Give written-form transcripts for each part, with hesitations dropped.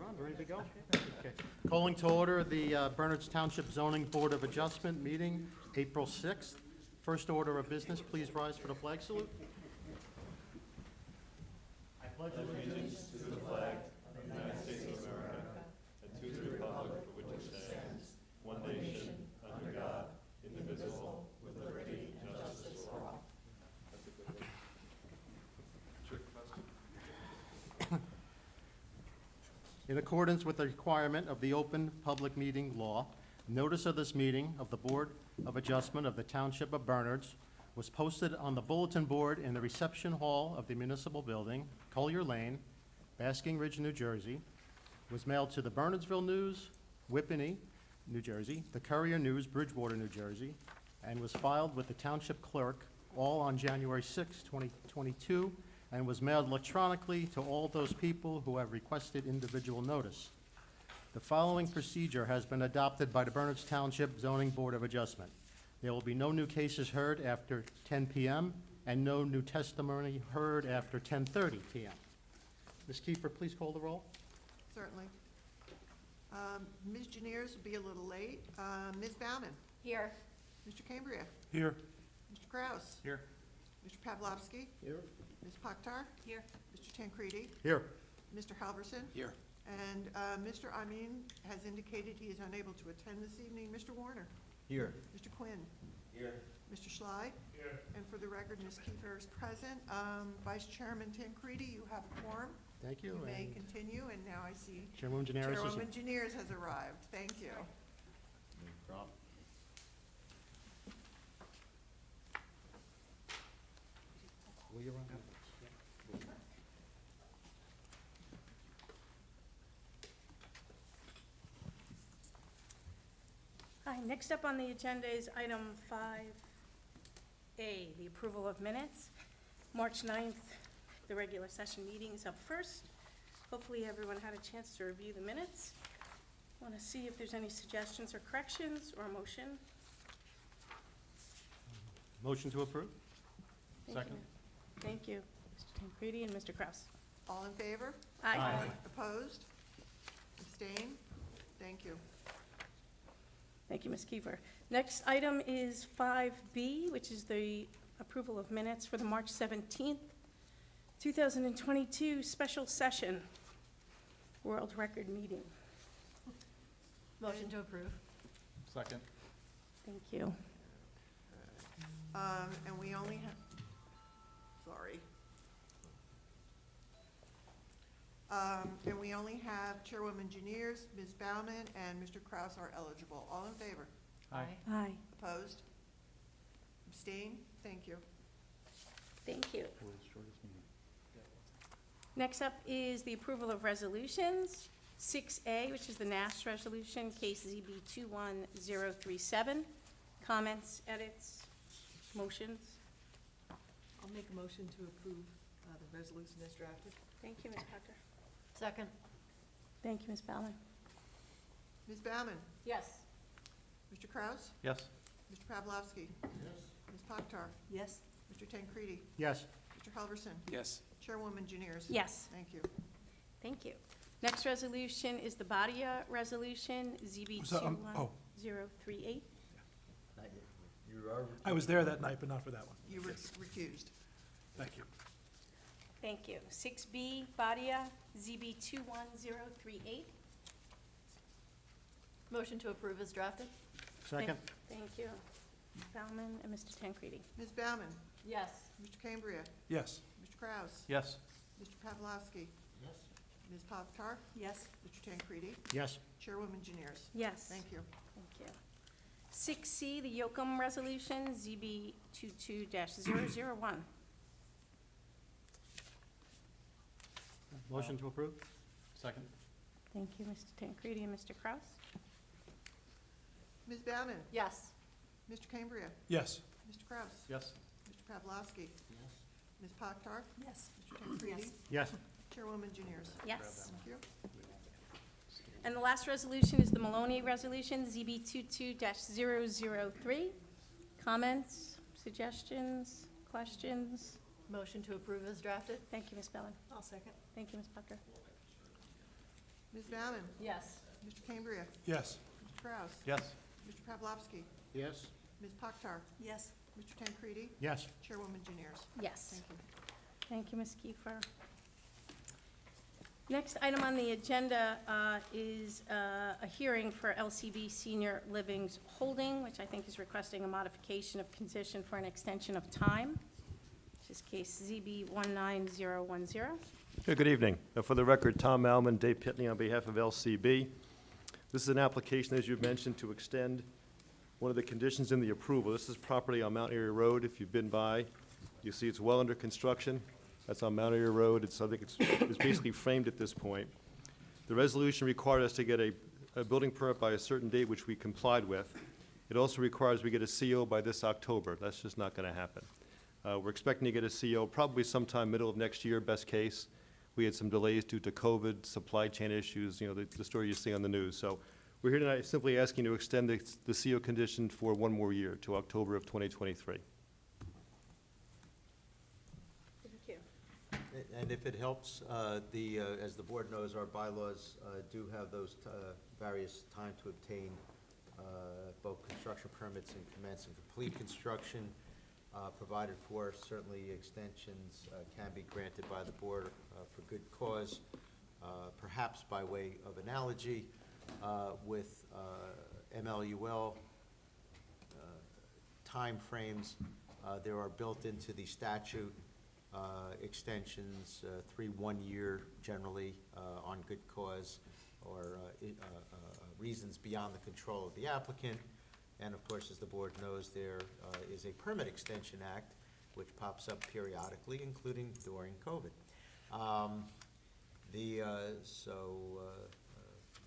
on, ready to go? Okay. Calling to order the Bernards Township Zoning Board of Adjustment meeting, April 6th. First order of business, please rise for the flag salute. I pledge allegiance to the flag of the United States of America and to the republic for which it stands, one nation, under God, indivisible, with liberty and justice for all. In accordance with the requirement of the Open Public Meeting Law, notice of this meeting of the Board of Adjustment of the Township of Bernards was posted on the bulletin board in the reception hall of the municipal building, Collier Lane, Basking Ridge, New Jersey, was mailed to the Bernardsville News, Whippany, New Jersey, the Courier News, Bridgewater, New Jersey, and was filed with the Township Clerk, all on January 6, 2022, and was mailed electronically to all those people who have requested individual notice. The following procedure has been adopted by the Bernards Township Zoning Board of Adjustment. There will be no new cases heard after 10 p.m. and no new testimony heard after 10:30 p.m. Ms. Kiefer, please call the roll. Certainly. Ms. Janiers will be a little late. Ms. Baumann. Here. Mr. Cambria. Here. Mr. Kraus. Here. Mr. Pavlovsky. Here. Ms. Pakhtar. Here. Mr. Tancredi. Here. Mr. Halverson. Here. And Mr. Amin has indicated he is unable to attend this evening. Mr. Warner. Here. Mr. Quinn. Here. Mr. Schley. Here. And for the record, Ms. Kiefer is present. Vice Chairman Tancredi, you have a quorum. Thank you. You may And continue, and now I see Chairwoman Janaris is Chairwoman Janiers has arrived. Thank you. Will you run? Hi, next up on the agenda is item 5A, the approval of minutes. March 9th, the regular session meeting is up first. Hopefully everyone had a chance to review the minutes. Want to see if there's any suggestions or corrections or a motion. Motion to approve? Thank you. Thank you, Mr. Tancredi and Mr. Kraus. All in favor? Aye. Opposed? Abstain? Thank you. Thank you, Ms. Kiefer. Next item is 5B, which is the approval of minutes for the March 17th, 2022 special session, world record meeting. Motion to approve. Second. Thank you. And we only have, sorry. And we only have Chairwoman Janiers, Ms. Baumann, and Mr. Kraus are eligible. All in favor? Aye. Aye. Opposed? Abstain? Thank you. Thank you. Next up is the approval of resolutions. 6A, which is the NAS resolution, case ZB 21037. Comments, edits, motions? I'll make a motion to approve the resolution as drafted. Thank you, Ms. Parker. Second. Thank you, Ms. Baumann. Ms. Baumann? Yes. Mr. Kraus? Yes. Mr. Pavlovsky? Ms. Pakhtar? Yes. Mr. Tancredi? Yes. Mr. Halverson? Yes. Chairwoman Janiers? Yes. Thank you. Thank you. Next resolution is the Badia resolution, ZB So, 21038. I was there that night, but not for that one. You were recused. Thank you. Thank you. 6B, Badia, ZB 21038. Motion to approve as drafted? Second? Thank you. Ms. Baumann and Mr. Tancredi. Ms. Baumann? Yes. Mr. Cambria? Yes. Mr. Kraus? Yes. Mr. Pavlovsky? Yes. Ms. Pakhtar? Yes. Mr. Tancredi? Yes. Chairwoman Janiers? Yes. Thank you. Thank you. 6C, the Yocum resolution, ZB 22-001. Motion to approve? Second? Thank you, Mr. Tancredi and Mr. Kraus. Ms. Baumann? Yes. Mr. Cambria? Yes. Mr. Kraus? Yes. Mr. Pavlovsky? Yes. Ms. Pakhtar? Yes. Mr. Tancredi? Yes. Chairwoman Janiers? Yes. Thank you. And the last resolution is the Maloney resolution, ZB 22-003. Comments, suggestions, questions? Motion to approve as drafted? Thank you, Ms. Bellin. I'll second. Thank you, Ms. Pucker. Ms. Baumann? Yes. Mr. Cambria? Yes. Mr. Kraus? Yes. Mr. Pavlovsky? Yes. Ms. Pakhtar? Yes. Mr. Tancredi? Yes. Chairwoman Juniors? Yes. Thank you. Thank you, Ms. Kiefer. Next item on the agenda is a hearing for LCB Senior Living's Holding, which I think is requesting a modification of condition for an extension of time. This is case ZB 19010. Good evening. For the record, Tom Malman, Dave Pitney on behalf of LCB. This is an application, as you've mentioned, to extend one of the conditions in the approval. This is property on Mount Airy Road. If you've been by, you see it's well under construction. That's on Mount Airy Road. I think it's basically framed at this point. The resolution required us to get a building permit by a certain date, which we complied with. It also requires we get a CO by this October. That's just not going to happen. We're expecting to get a CO probably sometime middle of next year, best case. We had some delays due to COVID, supply chain issues, the story you see on the news. So we're here tonight simply asking to extend the CO condition for one more year to October of 2023. Thank you. And if it helps, as the board knows, our bylaws do have those various time to obtain both construction permits and commence and complete construction provided for. Certainly, extensions can be granted by the board for good cause. Perhaps by way of analogy, with MLUL timeframes, there are built into the statute extensions, 3 1-year generally on good cause or reasons beyond the control of the applicant. And of course, as the board knows, there is a Permit Extension Act which pops up periodically, including during COVID.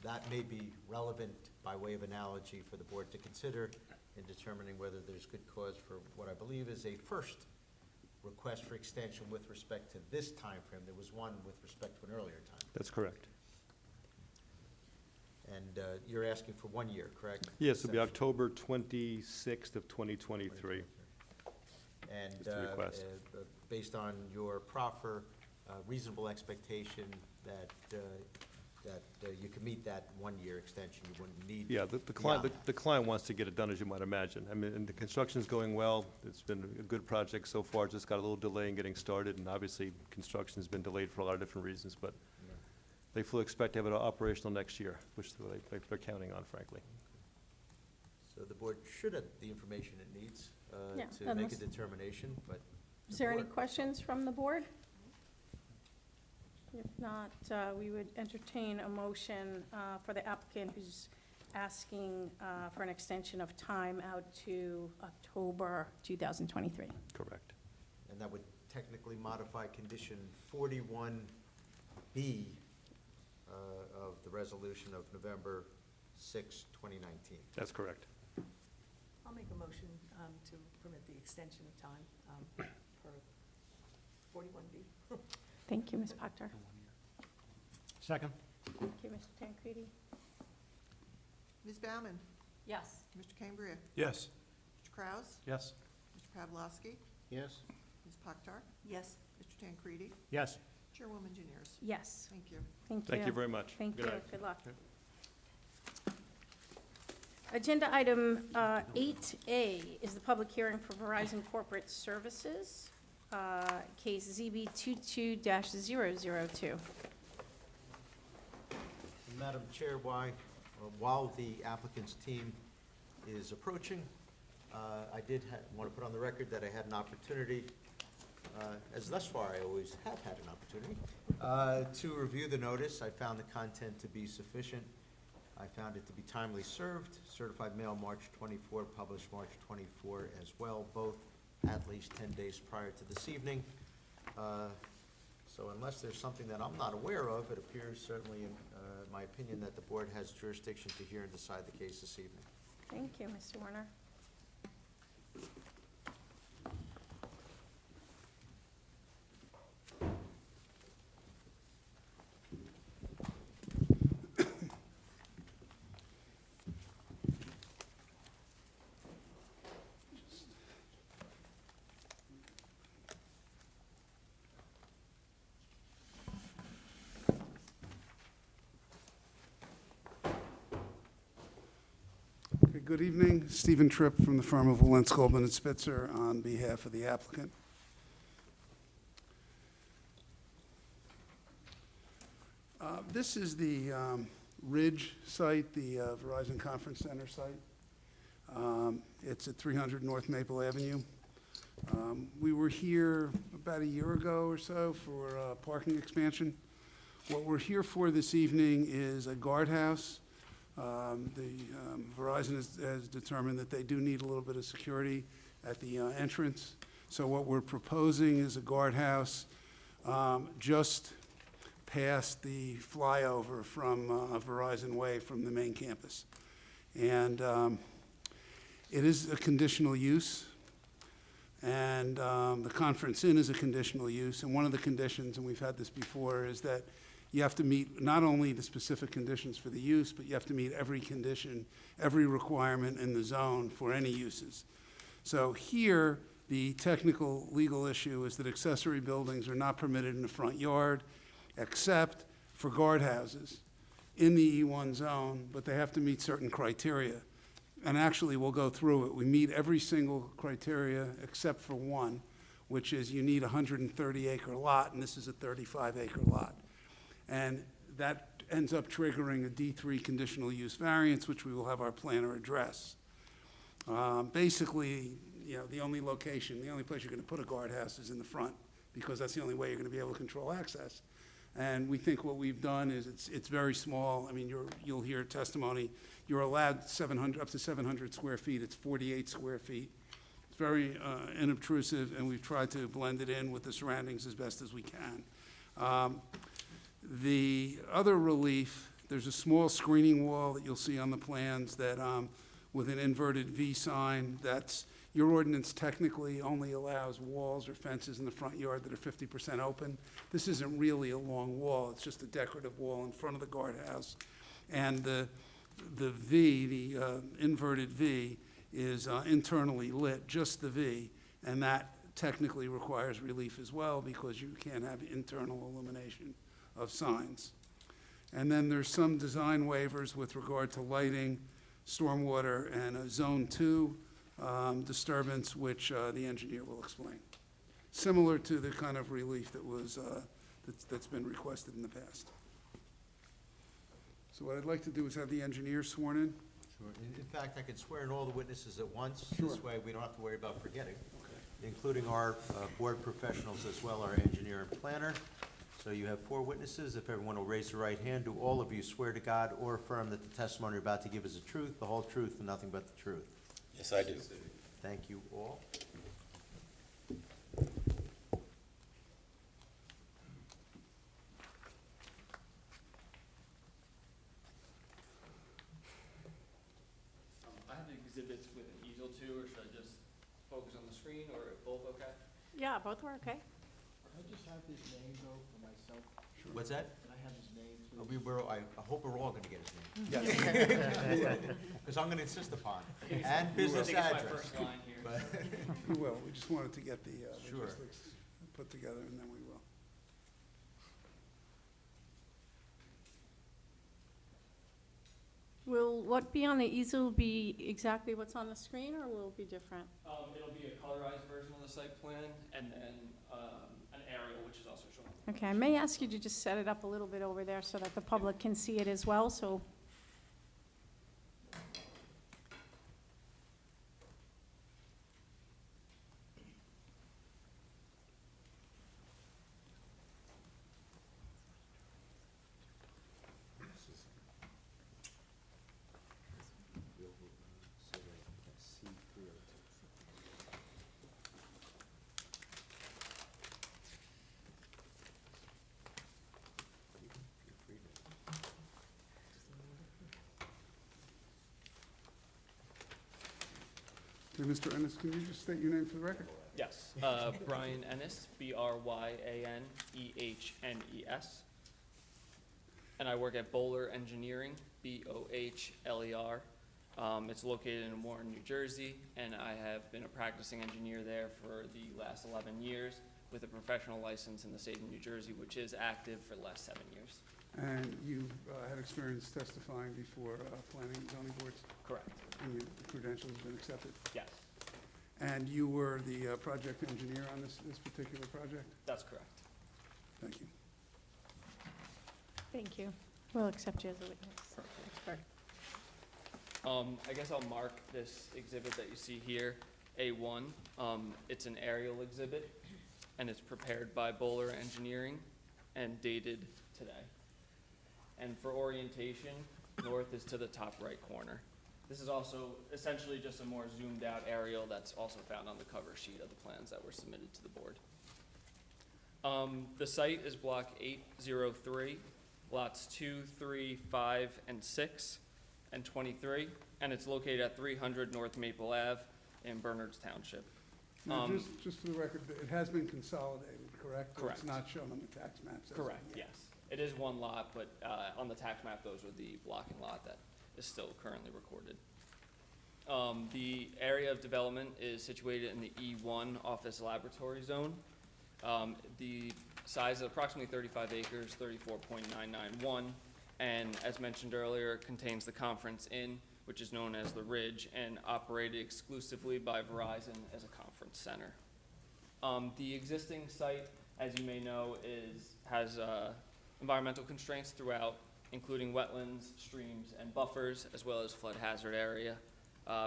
That may be relevant by way of analogy for the board to consider in determining whether there's good cause for what I believe is a first request for extension with respect to this time frame. There was one with respect to an earlier time. That's correct. And you're asking for 1 year, correct? Yes, it'll be October 26th of 2023. And Just a request. Based on your proffer, reasonable expectation that you can meet that 1 year extension, you wouldn't need. Yeah, the beyond client, that. the client wants to get it done, as you might imagine. I mean, and the construction's going well. It's been a good project so far. Just got a little delay in getting started, and obviously, construction's been delayed for a lot of different reasons, but Yeah. they fully expect to have it operational next year, which they're counting on, frankly. So the board should have the information it needs Yeah, to make a unless- determination, but. Is the there any board- questions from the board? If not, we would entertain a motion for the applicant who's asking for an extension of time out to October 2023. Correct. And that would technically modify condition 41B of the resolution of November 6, 2019. That's correct. I'll make a motion to permit the extension of time for 41B. Thank you, Ms. Pakhtar. Second. Thank you, Mr. Tancredi. Ms. Baumann? Yes. Mr. Cambria? Yes. Mr. Kraus? Yes. Mr. Pavlovsky? Yes. Ms. Pakhtar? Yes. Mr. Tancredi? Yes. Chairwoman Juniors? Yes, Thank you. thank you. Thank you very much. Thank you, Good night. good luck. Agenda item 8A is the public hearing for Verizon Corporate Services, case ZB 22-002. Madam Chair, while the applicant's team is approaching, I did want to put on the record that I had an opportunity, as thus far I always have had an opportunity, to review the notice. I found the content to be sufficient. I found it to be timely served, certified mail March 24, published March 24 as well, both at least 10 days prior to this evening. So unless there's something that I'm not aware of, it appears certainly in my opinion that the board has jurisdiction to hear and decide the case this evening. Thank you, Mr. Warner. Good evening. Stephen Tripp from the firm of Wetlands, Goldman and Spitzer on behalf of the applicant. This is the Ridge site, the Verizon Conference Center site. It's at 300 North Maple Avenue. We were here about a year ago or so for parking expansion. What we're here for this evening is a guardhouse. Verizon has determined that they do need a little bit of security at the entrance. So what we're proposing is a guardhouse just past the flyover from Verizon Way from the main campus. And it is a conditional use. And the Conference Inn is a conditional use. And one of the conditions, and we've had this before, is that you have to meet not only the specific conditions for the use, but you have to meet every condition, every requirement in the zone for any uses. So here, the technical legal issue is that accessory buildings are not permitted in the front yard, except for guardhouses in the E1 zone, but they have to meet certain criteria. And actually, we'll go through it. We meet every single criteria except for one, which is you need a 130-acre lot, and this is a 35-acre lot. And that ends up triggering a D3 conditional use variance, which we will have our planner address. Basically, you know, the only place you're going to put a guardhouse is in the front, because that's the only way you're going to be able to control access. And we think what we've done is it's very small. I mean, you'll hear testimony. You're allowed up to 700 square feet. It's 48 square feet. It's very inobtrusive, and we've tried to blend it in with the surroundings as best as we can. The other relief, there's a small screening wall that you'll see on the plans that, with an inverted V sign, your ordinance technically only allows walls or fences in the front yard that are 50% open. This isn't really a long wall, it's just a decorative wall in front of the guardhouse. And the inverted V is internally lit, just the V, and that technically requires relief as well, because you can't have internal illumination of signs. And then there's some design waivers with regard to lighting, stormwater, and a zone 2 disturbance, which the engineer will explain. Similar to the kind of relief that was, that's been requested in the past. So what I'd like to do is have the engineer sworn in. Sure. In fact, I could swear in all the witnesses at once. Sure. This way, we don't have to worry about forgetting, including our board professionals as well, our engineer and planner. So you have 4 witnesses. If everyone will raise their right hand, do all of you swear to God or affirm that the testimony you're about to give is the truth, the whole truth, and nothing but the truth? Yes, I do. Thank you all. I have the exhibits with an easel too, or should I just focus on the screen, or both okay? Yeah, both were okay. Can I just have his name though for myself? What's that? Can I have his name, I please? hope we're all gonna get his name. Because I'm gonna insist upon it. And business I think it's my address. first line here. But- We will. We just wanted to get the Sure. logistics put together, and then we will. Will what be on the easel be exactly what's on the screen, or will it be different? It'll be a colorized version of the site plan, and then an aerial, which is also shown. Okay, I may ask you to just set it up a little bit over there so that the public can see it as well, so. Okay, Mr. Ennis, can you just state your name for the record? Yes, Brian Ennis, BryanEhnes. And I work at Bowler Engineering, BOHLER. It's located in Warren, New Jersey, and I have been a practicing engineer there for the last 11 years with a professional license in the state of New Jersey, which is active for the last 7 years. And you've had experience testifying before planning and zoning boards? Correct. And your credentials have been accepted? Yes, And you were the project engineer on this particular project? that's correct. Thank you. Thank you. We'll accept you as a witness, expert. I guess I'll mark this exhibit that you see here, A1. It's an aerial exhibit, and it's prepared by Bowler Engineering and dated today. And for orientation, north is to the top right corner. This is also essentially just a more zoomed out aerial that's also found on the cover sheet of the plans that were submitted to the board. The site is block 803, lots 2, 3, 5, and 6, and 23, and it's located at 300 North Maple Ave in Bernards Township. Now, just for the record, it has been consolidated, correct? Or Correct. It's not shown on the tax maps? as of Correct, yet? yes. It is one lot, but on the tax map, those are the blocking lot that is still currently recorded. The area of development is situated in the E1 Office Laboratory Zone. The size is approximately 35 acres, 34.991, and as mentioned earlier, contains the Conference Inn, which is known as The Ridge, and operated exclusively by Verizon as a conference center. The existing site, as you may know, has environmental constraints throughout, including wetlands, streams, and buffers, as well as flood hazard area.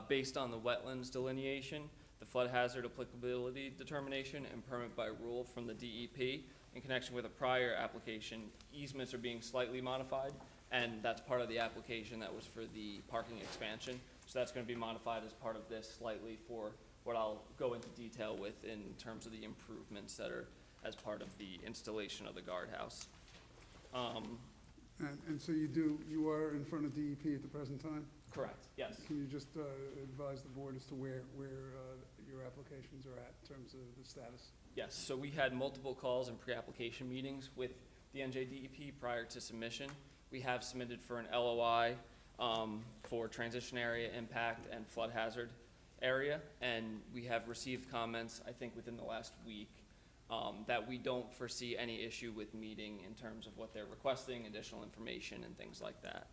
Based on the wetlands delineation, the flood hazard applicability determination, and permit by rule from the DEP, in connection with a prior application, easements are being slightly modified, and that's part of the application that was for the parking expansion. So that's going to be modified as part of this slightly for what I'll go into detail with in terms of the improvements that are as part of the installation of the guardhouse. And so you are in front of DEP at the present time? Correct, yes. Can you just advise the board as to where your applications are at in terms of the status? Yes, so we had multiple calls and pre-application meetings with the NJDEP prior to submission. We have submitted for an LOI for transition area impact and flood hazard area, and we have received comments, I think within the last week, that we don't foresee any issue with meeting in terms of what they're requesting, additional information and things like that.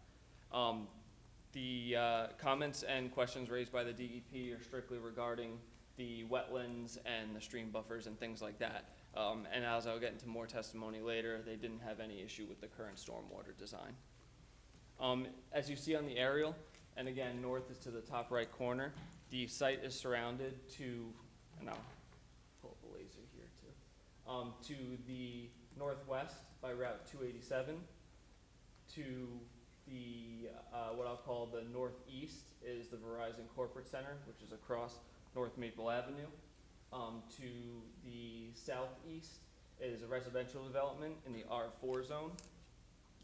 The comments and questions raised by the DEP are strictly regarding the wetlands and the stream buffers and things like that. And as I'll get into more testimony later, they didn't have any issue with the current stormwater design. As you see on the aerial, and again, north is to the top right corner, the site is surrounded to, and I'll pull up a laser here too, to the northwest by Route 287, to the, what I'll call the northeast is the Verizon Corporate Center, which is across North Maple Avenue. To the southeast is a residential development in the R4 zone.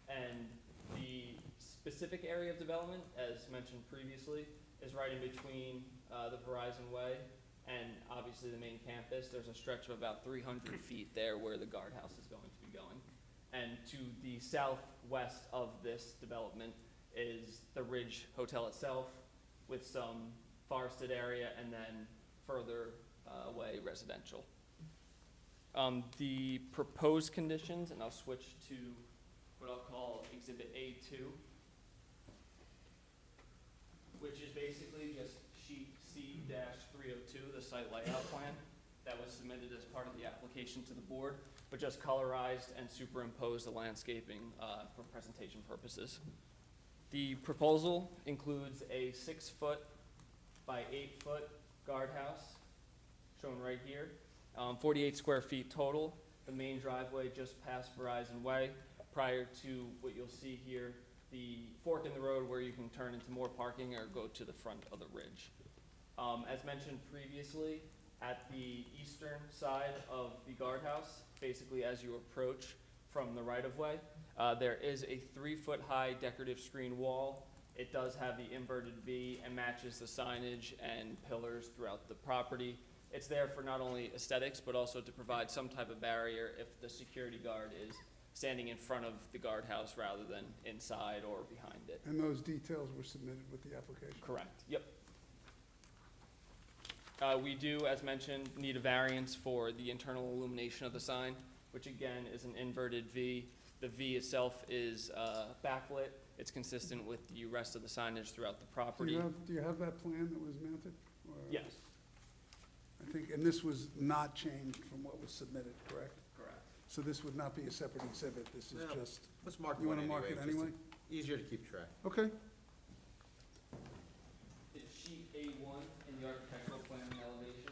And the specific area of development, as mentioned previously, is right in between the Verizon Way and obviously the main campus. There's a stretch of about 300 feet there where the guardhouse is going to be going. And to the southwest of this development is the Ridge Hotel itself with some forested area and then further away residential. The proposed conditions, and I'll switch to what I'll call Exhibit A2, which is basically just sheet C-302, the site layout plan that was submitted as part of the application to the board, but just colorized and superimposed the landscaping for presentation purposes. The proposal includes a 6-foot by 8-foot guardhouse, shown right here, 48 square feet total. The main driveway just past Verizon Way, prior to what you'll see here, the fork in the road where you can turn into more parking or go to the front of the ridge. As mentioned previously, at the eastern side of the guardhouse, basically as you approach from the right-of-way, there is a 3-foot high decorative screen wall. It does have the inverted V and matches the signage and pillars throughout the property. It's there for not only aesthetics, but also to provide some type of barrier if the security guard is standing in front of the guardhouse rather than inside or behind it. And those details were submitted with the application? Correct, yep. We do, as mentioned, need a variance for the internal illumination of the sign, which again is an inverted V. The V itself is backlit It's consistent with the rest of the signage throughout the Do property. you have that plan that was mounted? Or- Yes, I think, and this was not changed from what was submitted, correct? correct. So this would not be a separate exhibit, this is No. just, Let's mark you one want to anyway. mark it just to- anyway? Easier to keep track. Okay, It's sheet A1 in the architectural plan elevation,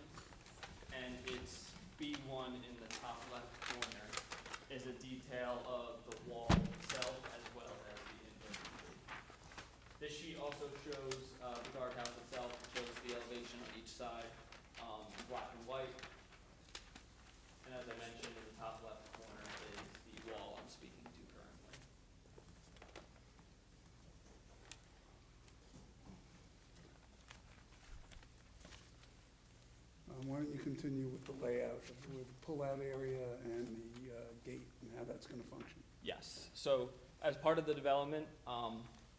and it's B1 in the top left corner is a detail of the wall itself as well as the inverted V. This sheet also shows the guardhouse itself, it shows the elevation on each side, in black and white. And as I mentioned, in the top left corner is the wall I'm speaking to currently. why don't you continue with the layout, with the pull-out area and the gate, and how that's going to function? Yes, so as part of the development,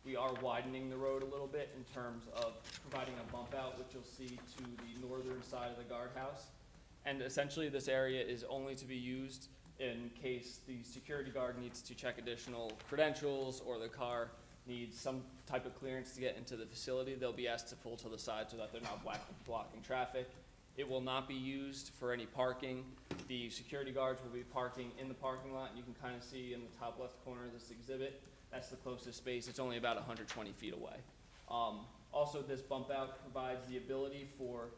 we are widening the road a little bit in terms of providing a bump out, which you'll see to the northern side of the guardhouse. And essentially, this area is only to be used in case the security guard needs to check additional credentials or the car needs some type of clearance to get into the facility. They'll be asked to pull to the side so that they're not blocking traffic. It will not be used for any parking. The security guards will be parking in the parking lot. You can kind of see in the top left corner of this exhibit, that's the closest space. It's only about 120 feet away. Also, this bump out provides the ability for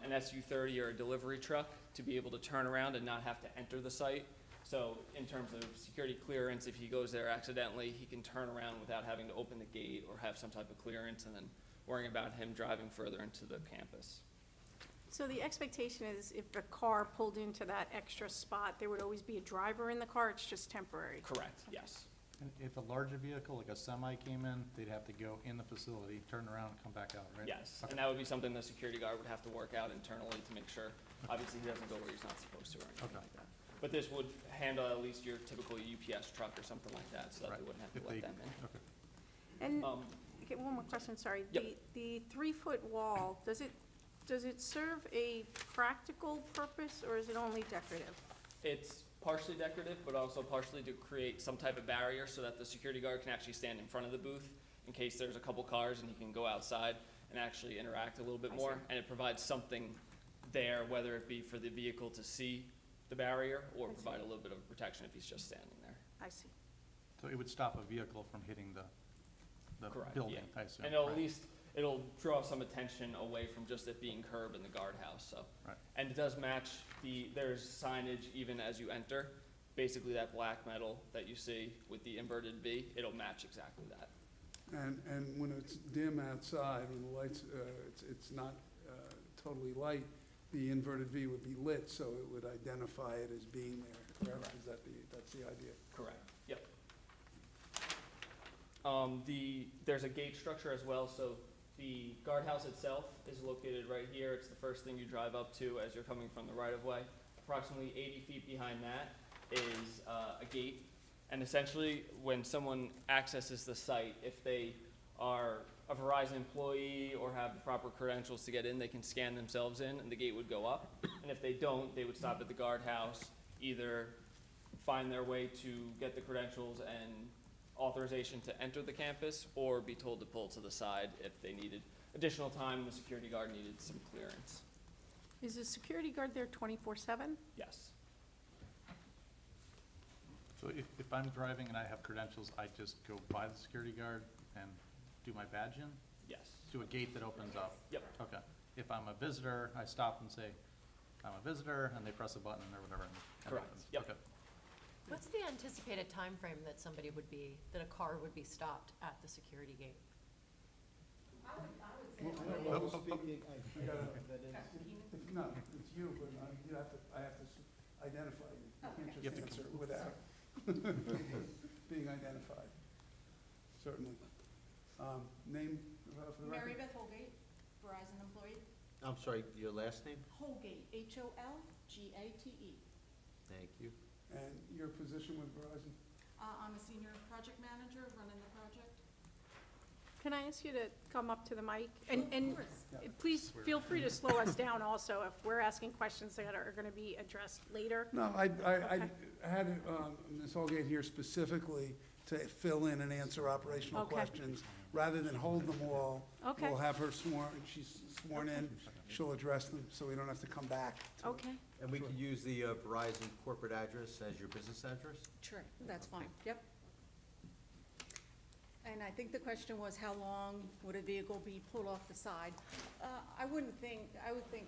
an SU-30 or a delivery truck to be able to turn around and not have to enter the site. So in terms of security clearance, if he goes there accidentally, he can turn around without having to open the gate or have some type of clearance and then worrying about him driving further into the campus. So the expectation is if a car pulled into that extra spot, there would always be a driver in the car, it's just temporary? Correct, yes. And if a larger vehicle, like a semi came in, they'd have to go in the facility, turn around, and come back out, right? Yes, Okay. and that would be something the security guard would have to work out internally to make sure, obviously, he doesn't go where he's not supposed to or anything Okay. like that. But this would handle at least your typical UPS truck or something like that, so that they Right. wouldn't have If to let they- them in. Okay. And, Um, okay, one more question, sorry. Yep. The 3-foot wall, does it serve a practical purpose, or is it only decorative? It's partially decorative, but also partially to create some type of barrier so that the security guard can actually stand in front of the booth in case there's a couple cars and he can go outside and actually interact a little bit I more. see. And it provides something there, whether it be for the vehicle to see the barrier or I see. provide a little bit of protection if he's just standing there. I see. So it would stop a vehicle from hitting the Correct, building, yeah. I assume? And it'll right? at least, it'll draw some attention away from just it being curb in the guardhouse, so. Right. And it does match there's signage even as you enter, basically that black metal that you see with the inverted V, it'll match exactly that. And when it's dim outside, when the lights, it's not totally light, the inverted V would be lit, so it would identify it as being there, correct? Correct. Is that that's the idea? Correct, yep. There's a gate structure as well, so the guardhouse itself is located right here. It's the first thing you drive up to as you're coming from the right-of-way. Approximately 80 feet behind that is a gate. And essentially, when someone accesses the site, if they are a Verizon employee or have the proper credentials to get in, they can scan themselves in and the gate would go up. And if they don't, they would stop at the guardhouse, either find their way to get the credentials and authorization to enter the campus, or be told to pull to the side if they needed additional time, the security guard needed some clearance. Is the security guard there 24/7? Yes, So if I'm driving and I have credentials, I just go by the security guard and do my badge in yes, to a gate that opens up? yep, Okay. If I'm a visitor, I stop and say, I'm a visitor, and they press a button or whatever. and it Correct. opens. Yep. Okay. What's the anticipated time frame that somebody would be, that a car would be stopped at the security gate? No, it's you, but I have to identify you. You can't just answer without being identified, certainly. Name for the Mary record? Beth Holgate, Verizon employee. I'm sorry, your last name? Holgate, Holgate. Thank you. And your position with Verizon? I'm a senior project manager running the project. Can I ask you to come up to the mic? And Of course. Yeah. please feel free to slow us down also if we're asking questions that are going to be addressed later. No, I Okay. had Ms. Holgate here specifically to fill in and answer operational Okay. questions, rather than hold them all. Okay. We'll have her sworn, she's sworn in, she'll address them, so we don't have to come back to it. Okay, And we could use the Verizon corporate address as your business address? Sure, that's fine, yep. And I think the question was, how long would a vehicle be pulled off the side? I would think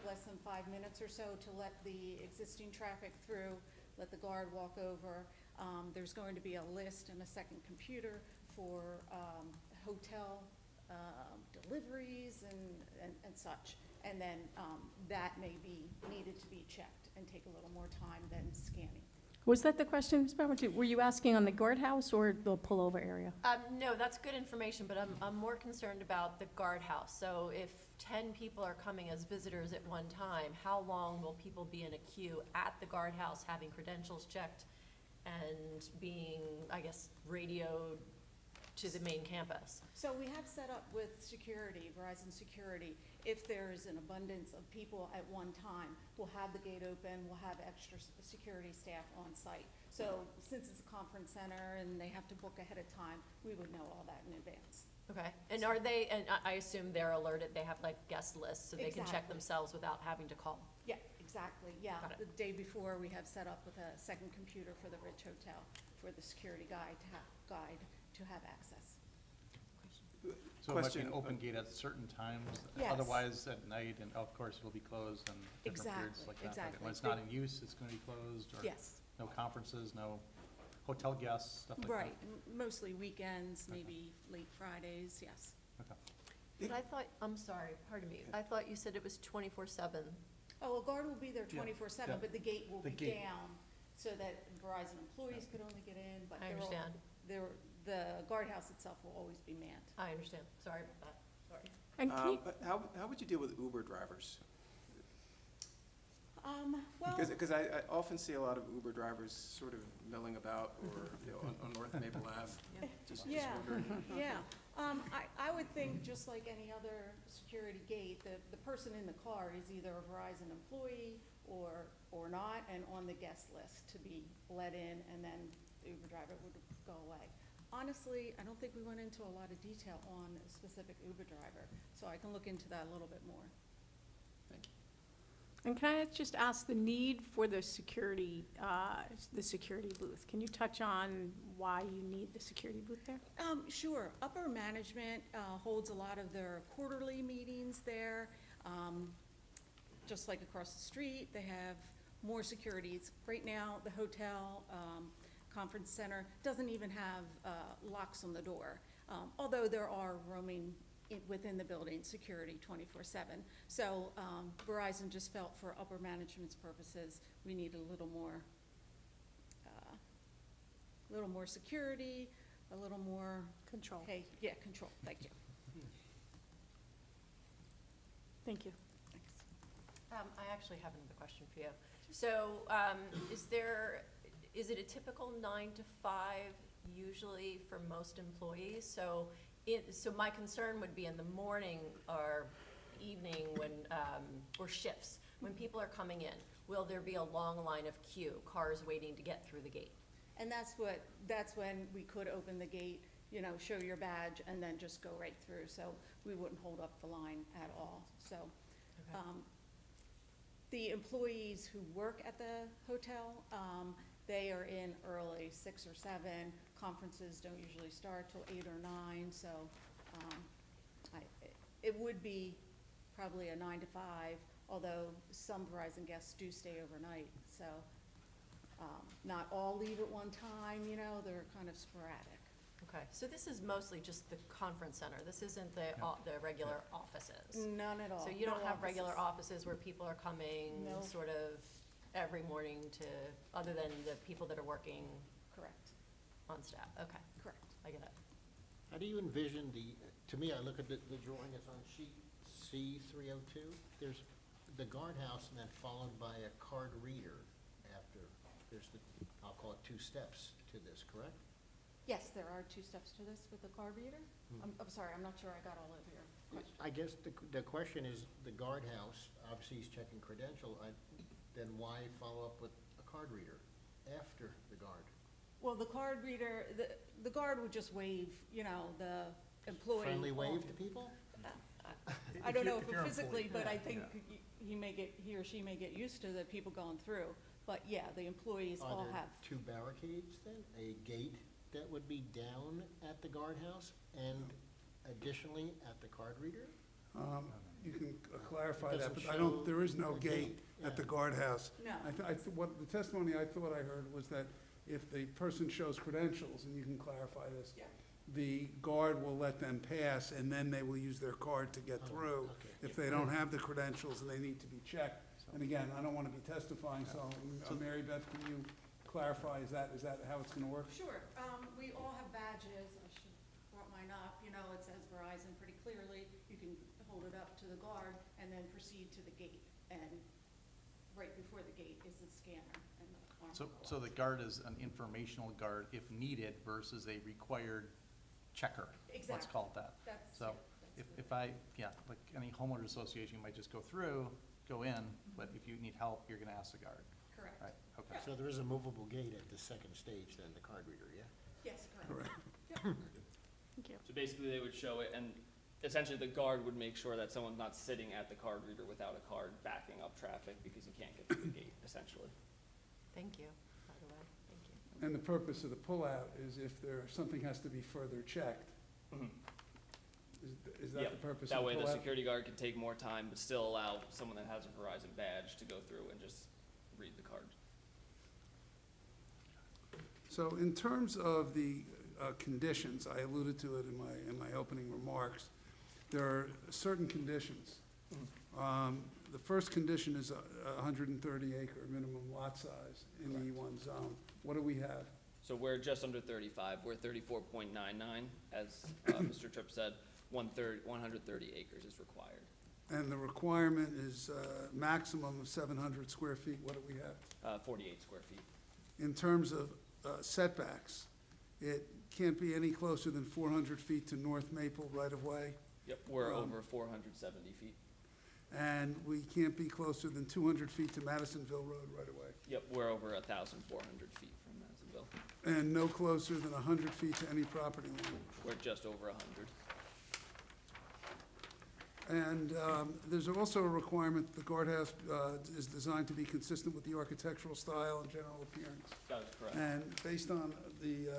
less than 5 minutes or so to let the existing traffic through, let the guard walk over. There's going to be a list and a second computer for hotel deliveries and such. And then that may be needed to be checked and take a little more time than scanning. was that the question, Ms. Bauer? Were you asking on the guardhouse or the pullover area? No, that's good information, but I'm more concerned about the guardhouse. So if 10 people are coming as visitors at one time, how long will people be in a queue at the guardhouse having credentials checked and being, I guess, radioed to the main campus? So we have set up with security, Verizon Security, if there's an abundance of people at one time, we'll have the gate open, we'll have extra security staff on site. So since it's a conference center and they have to book ahead of time, we would know all that in advance. Okay, and are they, and I assume they're alerted, they have like guest lists, so they can check Exactly. themselves without having to call? Yeah, exactly, yeah. Got it. The day before, we have set up with a second computer for the Ridge Hotel for the security guy to have access. So it might be Question, an open gate at certain times, Yes. otherwise at night, and of course it'll be closed and different periods Exactly, like that. But exactly. when it's not in use, it's gonna be closed, or Yes, no conferences, no hotel guests, stuff like that? right, mostly weekends, maybe late Fridays, yes. Okay. But I thought, I'm sorry, pardon me, I thought you said it was 24/7. Oh, a guard will be there Yeah, 24/7, yeah. but the gate will The be gate. down so that Verizon employees could only get in, but I understand. the guardhouse itself will always be manned. I understand, sorry about that, sorry. And can you, How would you deal with Uber drivers? Well, Because I often see a lot of Uber drivers sort of milling about or, on North Maple Ave. Just yeah, wondering. yeah. I would think, just like any other security gate, the person in the car is either a Verizon employee or not, and on the guest list to be let in, and then the Uber driver would go away. Honestly, I don't think we went into a lot of detail on a specific Uber driver, so I can look into that a little bit more. Thank you. and can I just ask the need for the security booth? Can you touch on why you need the security booth there? Sure. Upper management holds a lot of their quarterly meetings there. Just like across the street, they have more securities. Right now, the hotel, conference center doesn't even have locks on the door, although there are roaming within the building security 24/7. So Verizon just felt for upper management's purposes, we need a little more security, a little more. Control. Hey, yeah, control. Thank you. Thank you. Thanks. I actually have another question for you. So, is it a typical 9 to 5 usually for most employees? So my concern would be in the morning or evening when, or shifts, when people are coming in, will there be a long line of queue, cars waiting to get through the gate? And that's when we could open the gate, show your badge, and then just go right through, so we wouldn't hold up the line at all, so. Okay. The employees who work at the hotel, they are in early, 6 or 7. Conferences don't usually start till 8 or 9, so, it would be probably a 9 to 5, although some Verizon guests do stay overnight, so, not all leave at one time, they're kind of sporadic. Okay, so this is mostly just the conference center, this isn't the regular offices? None at all. So you don't No have regular offices. offices where people are coming No. sort of every morning to, other than the people that are working Correct, on staff? Okay, correct. I get it. How do you envision to me, I look at the drawing that's on sheet C-302, there's the guardhouse and then followed by a card reader after, I'll call it 2 steps to this, correct? Yes, there are 2 steps to this with the card reader. I'm sorry, I'm not sure I got all of your questions. I guess the question is, the guardhouse, obviously he's checking credential, then why follow up with a card reader after the guard? Well, the card reader, the guard would just wave, you know, the employee. Friendly wave off. to people? I don't know if if you're physically, employee, but I yeah. think he or she may get used to the people going through. But yeah, the employees all Are there have. two barricades then? A gate that would be down at the guardhouse and additionally at the card reader? You can clarify It that, doesn't but I don't, show there is no a gate at the yeah. guardhouse. No. What the testimony I thought I heard was that if the person shows credentials, and you can clarify this, Yeah. the guard will let them pass, and then they will use their card to get Oh, through. okay. If they don't have the credentials and they need to be checked. And again, I don't want to be testifying, so Mary Beth, can you clarify, is that how it's going to work? Sure, we all have badges, I should have brought mine up, you know, it says Verizon pretty clearly. You can hold it up to the guard and then proceed to the gate. And right before the gate is the scanner and the arm. So the guard is an informational guard if needed versus a required checker. Let's Exactly. call it that. That's, So yeah, if like any homeowner association, you might just go through, go in, but if you need help, you're gonna ask the guard, correct. right? Okay. So there is a movable gate at the second stage then, the card reader, yeah? Yes, correct. Correct. Thank you. So basically, they would show it, and essentially the guard would make sure that someone's not sitting at the card reader without a card backing up traffic because you can't get through the gate, essentially. Thank you, by the way, thank you. And the purpose of the pullout is if something has to be further checked. Mhm. Is that Yep. the purpose of That the way, the pullout? security guard can take more time, but still allow someone that has a Verizon badge to go through and just read the card. So in terms of the conditions, I alluded to it in my opening remarks, there are certain conditions. The first condition is a 130 acre minimum lot size in the E1 zone. What do we have? So we're just under 35. We're 34.99, as Mr. Tripp said. 130 acres is required. And the requirement is maximum of 700 square feet. What do we have? 48 square feet. In terms of setbacks, it can't be any closer than 400 feet to North Maple right-of-way, Yep, we're over 470 feet. and we can't be closer than 200 feet to Madisonville Road right-of-way, Yep, we're over 1,400 feet from Madisonville. and no closer than 100 feet to any property line. We're just over 100. And there's also a requirement that the guardhouse is designed to be consistent with the architectural style and general appearance. That is correct. And based on the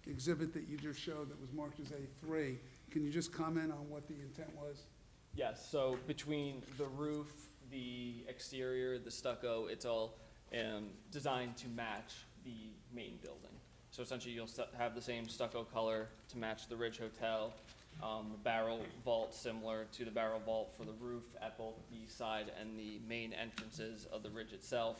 exhibit that you just showed that was marked as A3, can you just comment on what the intent was? Yes, so between the roof, the exterior, the stucco, it's all designed to match the main building. So essentially, you'll have the same stucco color to match the Ridge Hotel, the barrel vault similar to the barrel vault for the roof at both the side and the main entrances of the Ridge itself.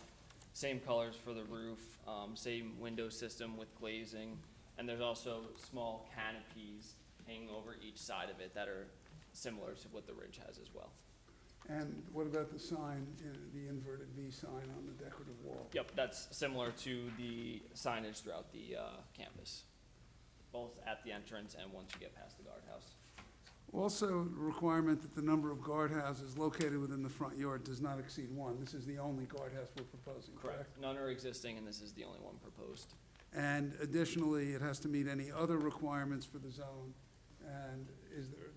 Same colors for the roof, same window system with glazing, and there's also small canopies hanging over each side of it that are similar to what the Ridge has as well. And what about the sign, the inverted V sign on the decorative wall? Yep, that's similar to the signage throughout the campus, both at the entrance and once you get past the guardhouse. Also, requirement that the number of guardhouses located within the front yard does not exceed one. This is the only guardhouse we're proposing, correct? None are existing, and this is the only one proposed. And additionally, it has to meet any other requirements for the zone. And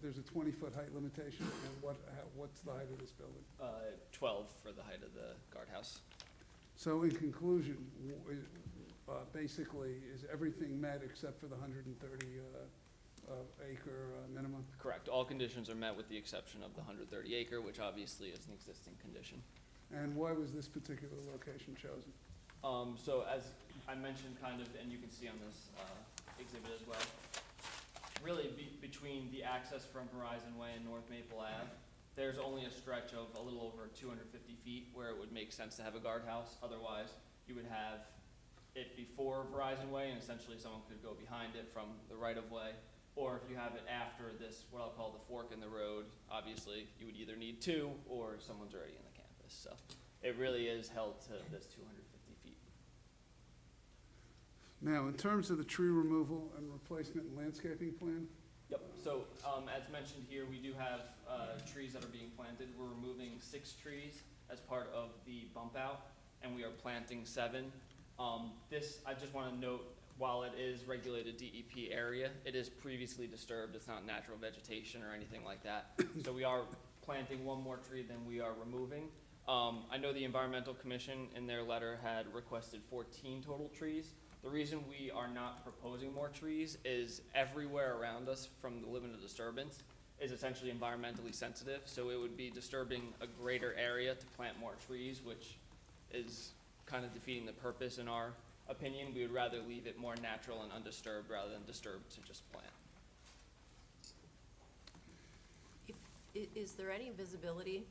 there's a 20-foot height limitation, and what's the height of this building? 12 for the height of the guardhouse. So in conclusion, basically, is everything met except for the 130 acre minimum? Correct. All conditions are met with the exception of the 130 acre, which obviously is an existing condition. And why was this particular location chosen? So as I mentioned kind of, and you can see on this exhibit as well, really between the access from Horizon Way and North Maple Ave, there's only a stretch of a little over 250 feet where it would make sense to have a guardhouse. Otherwise, you would have it before Verizon Way, and essentially someone could go behind it from the right-of-way. Or if you have it after this, what I'll call the fork in the road, obviously you would either need two or someone's already in the campus. So it really is held to this 250 feet. Now, in terms of the tree removal and replacement and landscaping plan, Yep, so as mentioned here, we do have trees that are being planted. We're removing 6 trees as part of the bump out, and we are planting 7. I just want to note, while it is regulated DEP area, it is previously disturbed. It's not natural vegetation or anything like that. So we are planting one more tree than we are removing. I know the Environmental Commission in their letter had requested 14 total trees. The reason we are not proposing more trees is everywhere around us from the limit of disturbance is essentially environmentally sensitive. So it would be disturbing a greater area to plant more trees, which is kind of defeating the purpose in our opinion. We would rather leave it more natural and undisturbed rather than disturbed to just plant. Is there any visibility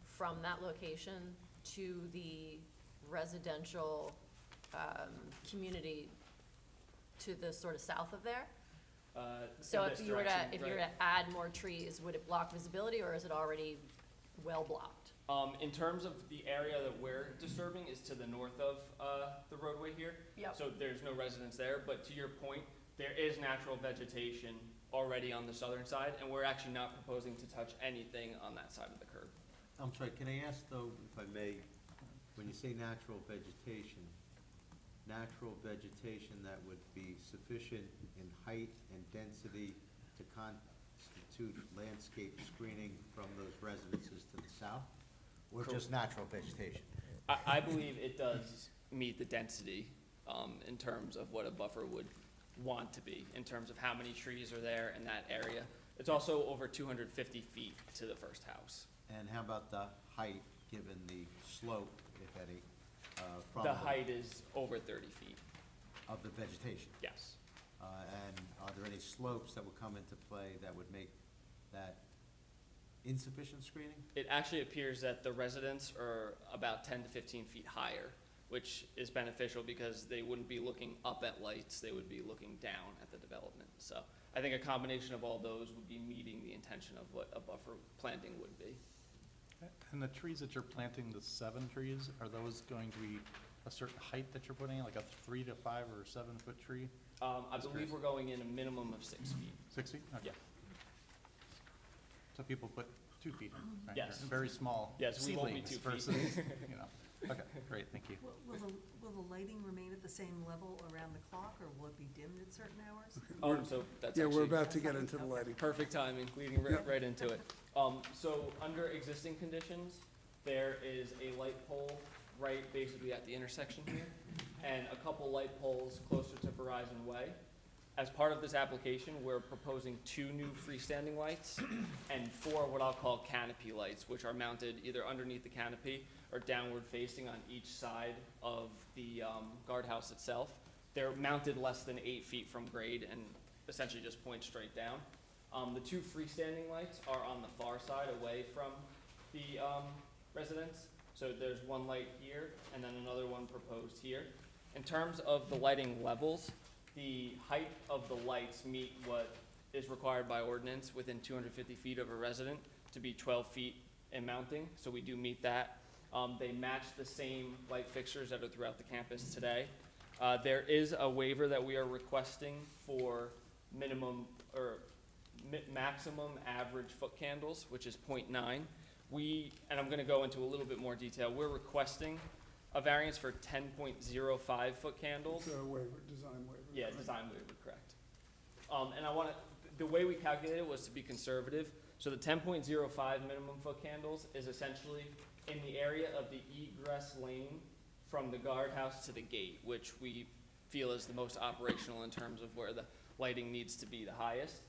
from that location to the residential community to the sort of south of there? So In if this you were to, direction, if you were right? to add more trees, would it block visibility, or is it already well blocked? In terms of the area that we're disturbing is to the north of the roadway here. Yep. So there's no residence there, but to your point, there is natural vegetation already on the southern side, and we're actually not proposing to touch anything on that side of the curb. I'm sorry, can I ask though, if I may, when you say natural vegetation that would be sufficient in height and density to constitute landscape screening from those residences to the south? Or just natural vegetation? I believe it does meet the density in terms of what a buffer would want to be, in terms of how many trees are there in that area. It's also over 250 feet to the first house. And how about the height, given the slope, if any, from The height is over 30 feet, of the vegetation? yes. And are there any slopes that would come into play that would make that insufficient screening? It actually appears that the residents are about 10 to 15 feet higher, which is beneficial because they wouldn't be looking up at lights, they would be looking down at the development. So I think a combination of all those would be meeting the intention of what a buffer planting would be. And the trees that you're planting, the 7 trees, are those going to be a certain height that you're putting in, like a 3 to 5 or 7 foot tree? I That's believe great. we're going in a minimum of 6 feet. 6 feet? Okay. Yeah. So people put 2 feet in, right? Yes. Very small Yes, we won't be seedlings 2 feet. versus, you know. Okay, great, thank you. Will the lighting remain at the same level around the clock, or will it be dimmed at certain hours? So that's Yeah, we're actually about to get into the lighting. perfect timing, leading right into it. So under existing conditions, there is a light pole right basically at the intersection here, and a couple light poles closer to Verizon Way. As part of this application, we're proposing 2 new freestanding lights and 4 what I'll call canopy lights, which are mounted either underneath the canopy or downward facing on each side of the guardhouse itself. They're mounted less than 8 feet from grade and essentially just point straight down. The 2 freestanding lights are on the far side away from the residence. So there's one light here and then another one proposed here. In terms of the lighting levels, the height of the lights meet what is required by ordinance within 250 feet of a resident to be 12 feet in mounting, so we do meet that. They match the same light fixtures that are throughout the campus today. There is a waiver that we are requesting for minimum or maximum average foot candles, which is 0.9. And I'm gonna go into a little bit more detail, we're requesting a variance for 10.05 foot candles. It's a waiver, design waiver. Yeah, design waiver, correct. And I want to, the way we calculated it was to be conservative. So the 10.05 minimum foot candles is essentially in the area of the egress lane from the guardhouse to the gate, which we feel is the most operational in terms of where the lighting needs to be the highest.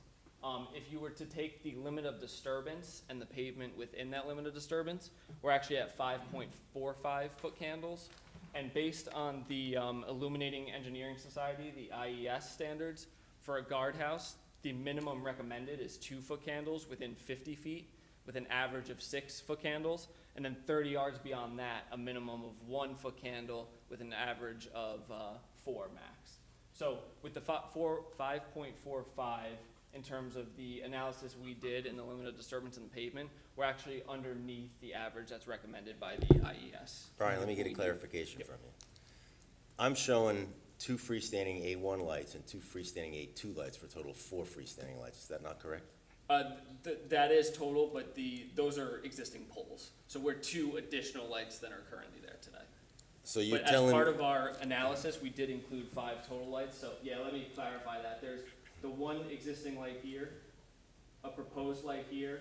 If you were to take the limit of disturbance and the pavement within that limit of disturbance, we're actually at 5.45 foot candles. And based on the Illuminating Engineering Society, the IES standards, for a guardhouse, the minimum recommended is 2 foot candles within 50 feet, with an average of 6 foot candles. And then 30 yards beyond that, a minimum of 1 foot candle with an average of 4 max. So with the 5.45, in terms of the analysis we did in the limit of disturbance in the pavement, we're actually underneath the average that's recommended by the IES. Brian, let me get a clarification from you. I'm showing 2 freestanding A1 lights and 2 freestanding A2 lights for a total of 4 freestanding lights. Is that not correct? That is total, but those are existing poles. So we're 2 additional lights that are currently there today. So you're But as telling, part of our analysis, we did include 5 total lights, so, yeah, let me clarify that. There's the one existing light here, a proposed light here,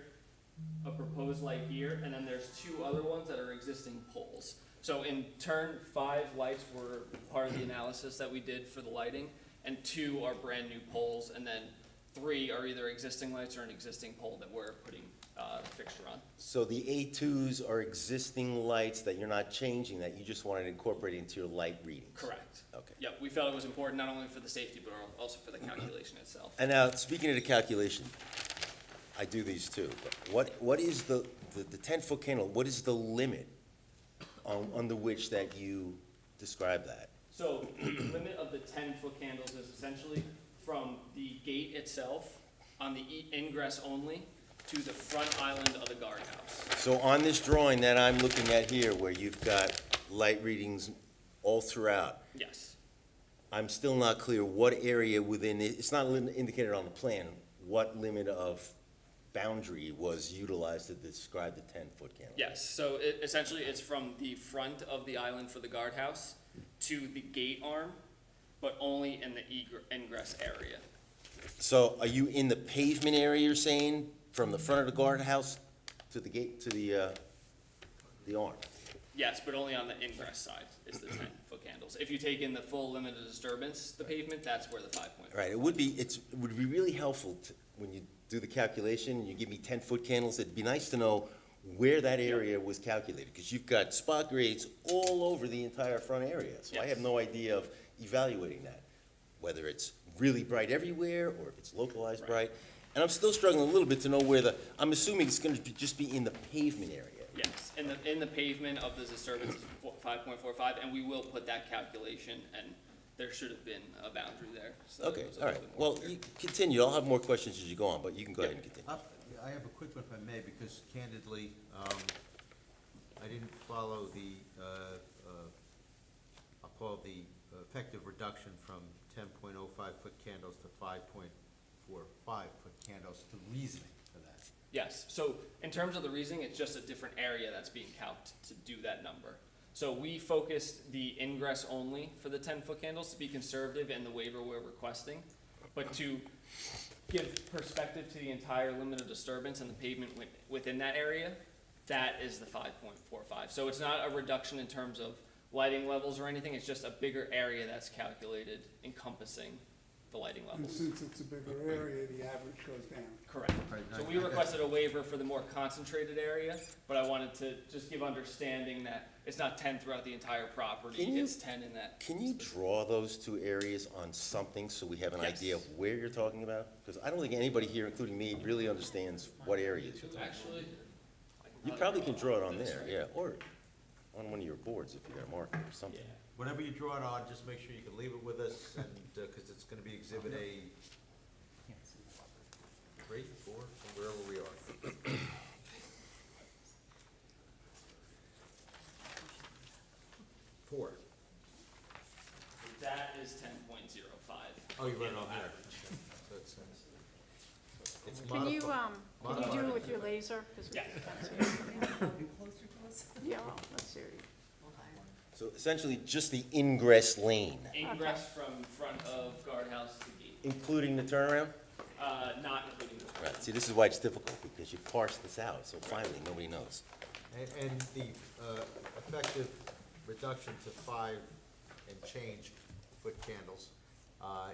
a proposed light here, and then there's 2 other ones that are existing poles. So in turn, 5 lights were part of the analysis that we did for the lighting, and 2 are brand-new poles, and then 3 are either existing lights or an existing pole that we're putting the fixture on. so the A2s are existing lights that you're not changing, that you just wanted to incorporate into your light readings? Correct. Okay. Yep, we felt it was important not only for the safety, but also for the calculation itself. And now, speaking of the calculation, I do these too, but what is the 10-foot candle, what is the limit under which that you describe that? So the limit of the 10-foot candles is essentially from the gate itself on the ingress only to the front island of the guardhouse. So on this drawing that I'm looking at here, where you've got light readings all throughout, Yes. I'm still not clear what area within, it's not indicated on the plan, what limit of boundary was utilized to describe the 10-foot candle? Yes, so essentially it's from the front of the island for the guardhouse to the gate arm, but only in the ingress area. So are you in the pavement area, you're saying, from the front of the guardhouse to the gate, to the arm? Yes, but only on the ingress side is the 10-foot candles. If you take in the full limit of disturbance, the pavement, that's where the 5.5. Right, it would be really helpful to, when you do the calculation, and you give me 10-foot candles, it'd be nice to know where that area was calculated, because you've got spot grades all over the entire front area. So I have no idea of evaluating that, whether it's really bright everywhere, or if it's localized bright. And I'm still struggling a little bit to know where I'm assuming it's gonna just be in the pavement area. Yes, in the pavement of the disturbance is 5.45, and we will put that calculation, and there should have been a boundary there. So Okay, it was a all right, little bit more well, clear. you continue, I'll have more questions as you go on, but you can go ahead and continue. I have a quick one if I may, because candidly, I didn't follow the, I'll call it the effective reduction from 10.05-foot candles to 5.45-foot candles, the reasoning for that. Yes, so in terms of the reasoning, it's just a different area that's being calced to do that number. So we focused the ingress only for the 10-foot candles to be conservative in the waiver we're requesting, but to give perspective to the entire limit of disturbance and the pavement within that area, that is the 5.45. So it's not a reduction in terms of lighting levels or anything, it's just a bigger area that's calculated encompassing the lighting And levels. since it's a bigger area, the average goes down. Correct. Right, So I- we I- requested a waiver for the more concentrated area, but I wanted to just give understanding that it's not 10 throughout the entire property, Can you- it's 10 in that. Can you draw those 2 areas on something so we have an Yes. idea of where you're talking about? Because I don't think anybody here, including me, really understands what areas you're talking about. Actually, You probably can draw it on there, yeah, or on one of your boards if you got a marker or something. yeah. Whatever you draw it on, just make sure you can leave it with us, and, because it's gonna be Exhibit A 3, 4, wherever we are. Four. That is 10.05. Oh, you read it on Average. there. So it's Can you, modified. can you do it with your laser? 'Cause we Yeah. can't see it. Be closer to us? Yeah, let's see. So essentially, just the ingress lane, Ingress from front of guardhouse to gate, including the turnaround? not including the. Right, see, this is why it's difficult, because you parse this out, so finally, nobody knows. And the effective reduction to 5 and change foot candles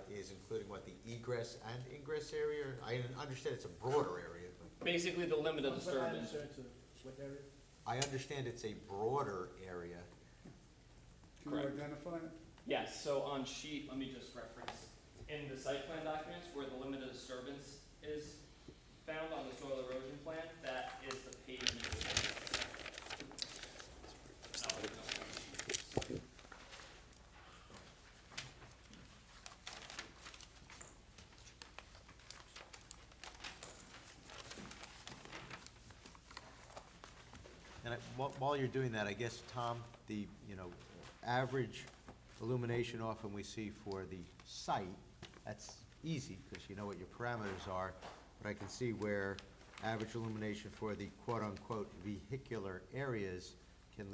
is including what, the egress and ingress area? I understand it's a broader area, but Basically, the limit of disturbance. I understand it's a broader area. Can you Correct. identify it? Yes, so on sheet, let me just reference, in the site plan documents where the limit of disturbance is found on the soil erosion plan, that is the pavement. And while you're doing that, I guess, Tom, the, average illumination often we see for the site, that's easy, because you know what your parameters are, but I can see where average illumination for the quote-unquote vehicular areas can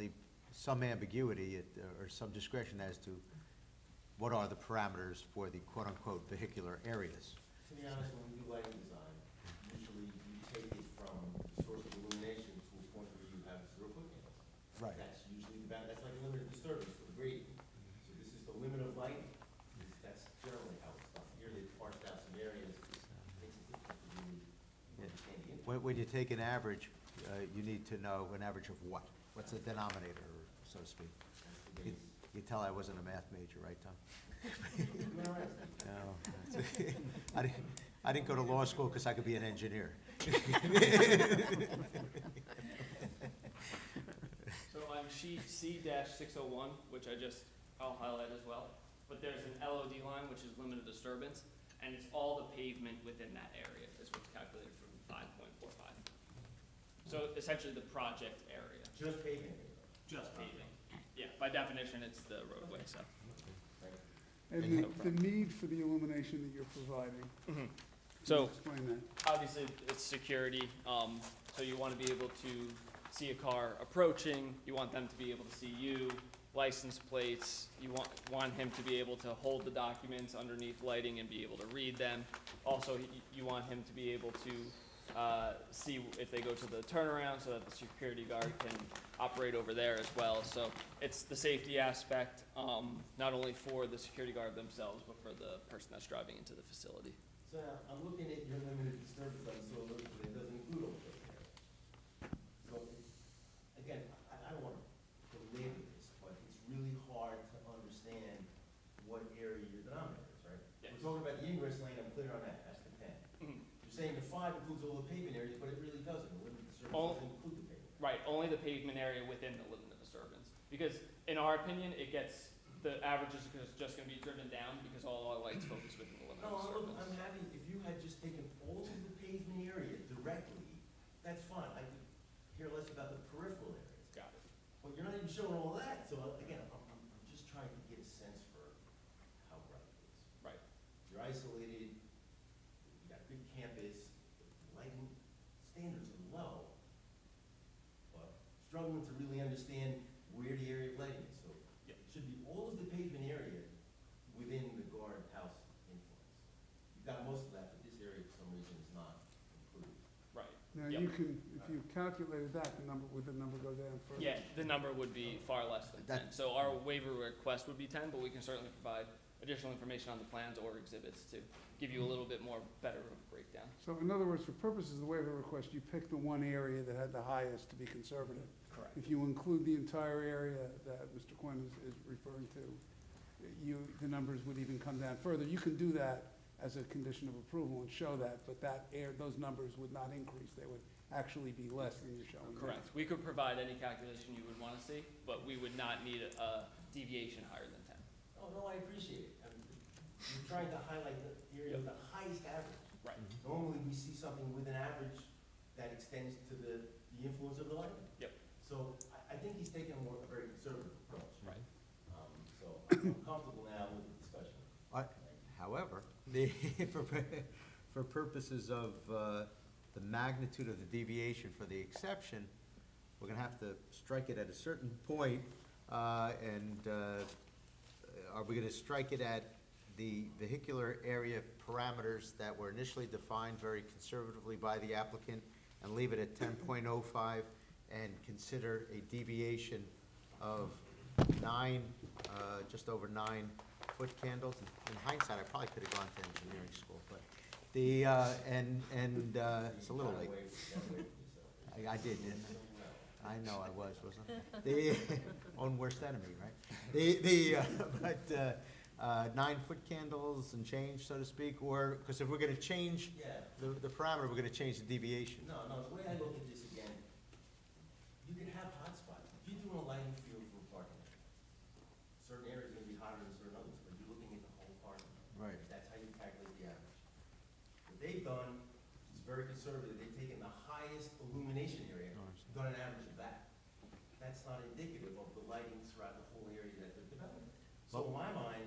some ambiguity or some discretion as to what are the parameters for the quote-unquote vehicular areas. To be honest, when we do lighting design, usually you take it from the source of illumination to a point where you have 0 foot candles. Right. That's usually that's like a limit of disturbance for the grading. So this is the limit of lighting. That's generally how it's done. Here they've parsed out some areas, makes it difficult to really understand the impact. When you take an average, you need to know an average of what? What's the denominator, so to speak? You tell I wasn't a math major, right, Tom? No. I didn't go to law school because I could be an engineer. So on sheet C-601, which I'll highlight as well, but there's an LOD line, which is limited disturbance, and it's all the pavement within that area is what's calculated from 5.45. So essentially the project area. Just paving. Just paving. Yeah, by definition, it's the roadway, so. And the need for the illumination that you're providing. Can So you explain that? obviously, it's security, so you want to be able to see a car approaching, you want them to be able to see you, license plates, you want him to be able to hold the documents underneath lighting and be able to read them. Also, you want him to be able to see if they go to the turnaround so that the security guard can operate over there as well. So it's the safety aspect, not only for the security guard themselves, but for the person that's driving into the facility. So I'm looking at your limited disturbance on soil, but it doesn't include all those areas. So, again, I don't want to belabor this, but it's really hard to understand what area your denominator is, right? Yes. We're talking about the ingress lane, I'm clear on that, that's the 10. Mhm. You're saying the 5 includes all the pavement areas, but it really doesn't. The limited disturbance All- doesn't include the pavement. Right, only the pavement area within the limit of disturbance. Because in our opinion, the average is just gonna be driven down because all our lights focus within the limit No, of disturbance. I'm happy, if you had just taken all of the pavement area directly, that's fine. I could care less about the peripheral areas. Got it. But you're not even showing all that, so again, I'm just trying to get a sense for how bright it is. Right. You're isolated, you got a good campus, the lighting standards are low, but struggling to really understand where the area of lighting is. So Yep. it should be all of the pavement area within the guardhouse influence. You've got most of that, but this area for some reason is not improved. Right. Now, Yep. you can, if you calculated that, would the number go down further? Yeah, the number would be far less than 10. So our waiver request would be 10, but we can certainly provide additional information on the plans or exhibits to give you a little bit more better of a breakdown. So in other words, for purposes of the waiver request, you picked the one area that had the highest to be conservative. Correct. If you include the entire area that Mr. Quinn is referring to, the numbers would even come down further. You can do that as a condition of approval and show that, but those numbers would not increase. They would actually be less than you're showing. now. Correct. We could provide any calculation you would want to see, but we would not need a deviation higher than 10. Oh, no, I appreciate it. You're trying to highlight the area with the highest average. Right. Normally, we see something with an average that extends to the influence of the lighting. Yep. So I think he's taking a very conservative approach. Right. So I'm comfortable now with the discussion. However, for purposes of the magnitude of the deviation for the exception, we're gonna have to strike it at a certain point, and are we gonna strike it at the vehicular area parameters that were initially defined very conservatively by the applicant and leave it at 10.05 and consider a deviation of 9, just over 9 foot candles? In hindsight, I probably could have gone to engineering school, but it's a little late. I did, didn't I? I know I was, wasn't I? The own worst enemy, right? But 9-foot candles and change, so to speak, or, because if we're gonna change Yeah. the parameter, we're gonna change the deviation. No, the way I look at this again, you can have hot spots. If you're doing a lighting field for a parking lot, certain areas are gonna be hotter than certain others, but you're looking at the whole parking lot. Right. That's how you calculate the average. What they've done is very conservative. They've taken the highest illumination area, done an average of that. That's not indicative of the lighting throughout the whole area that they're developing. So in my mind,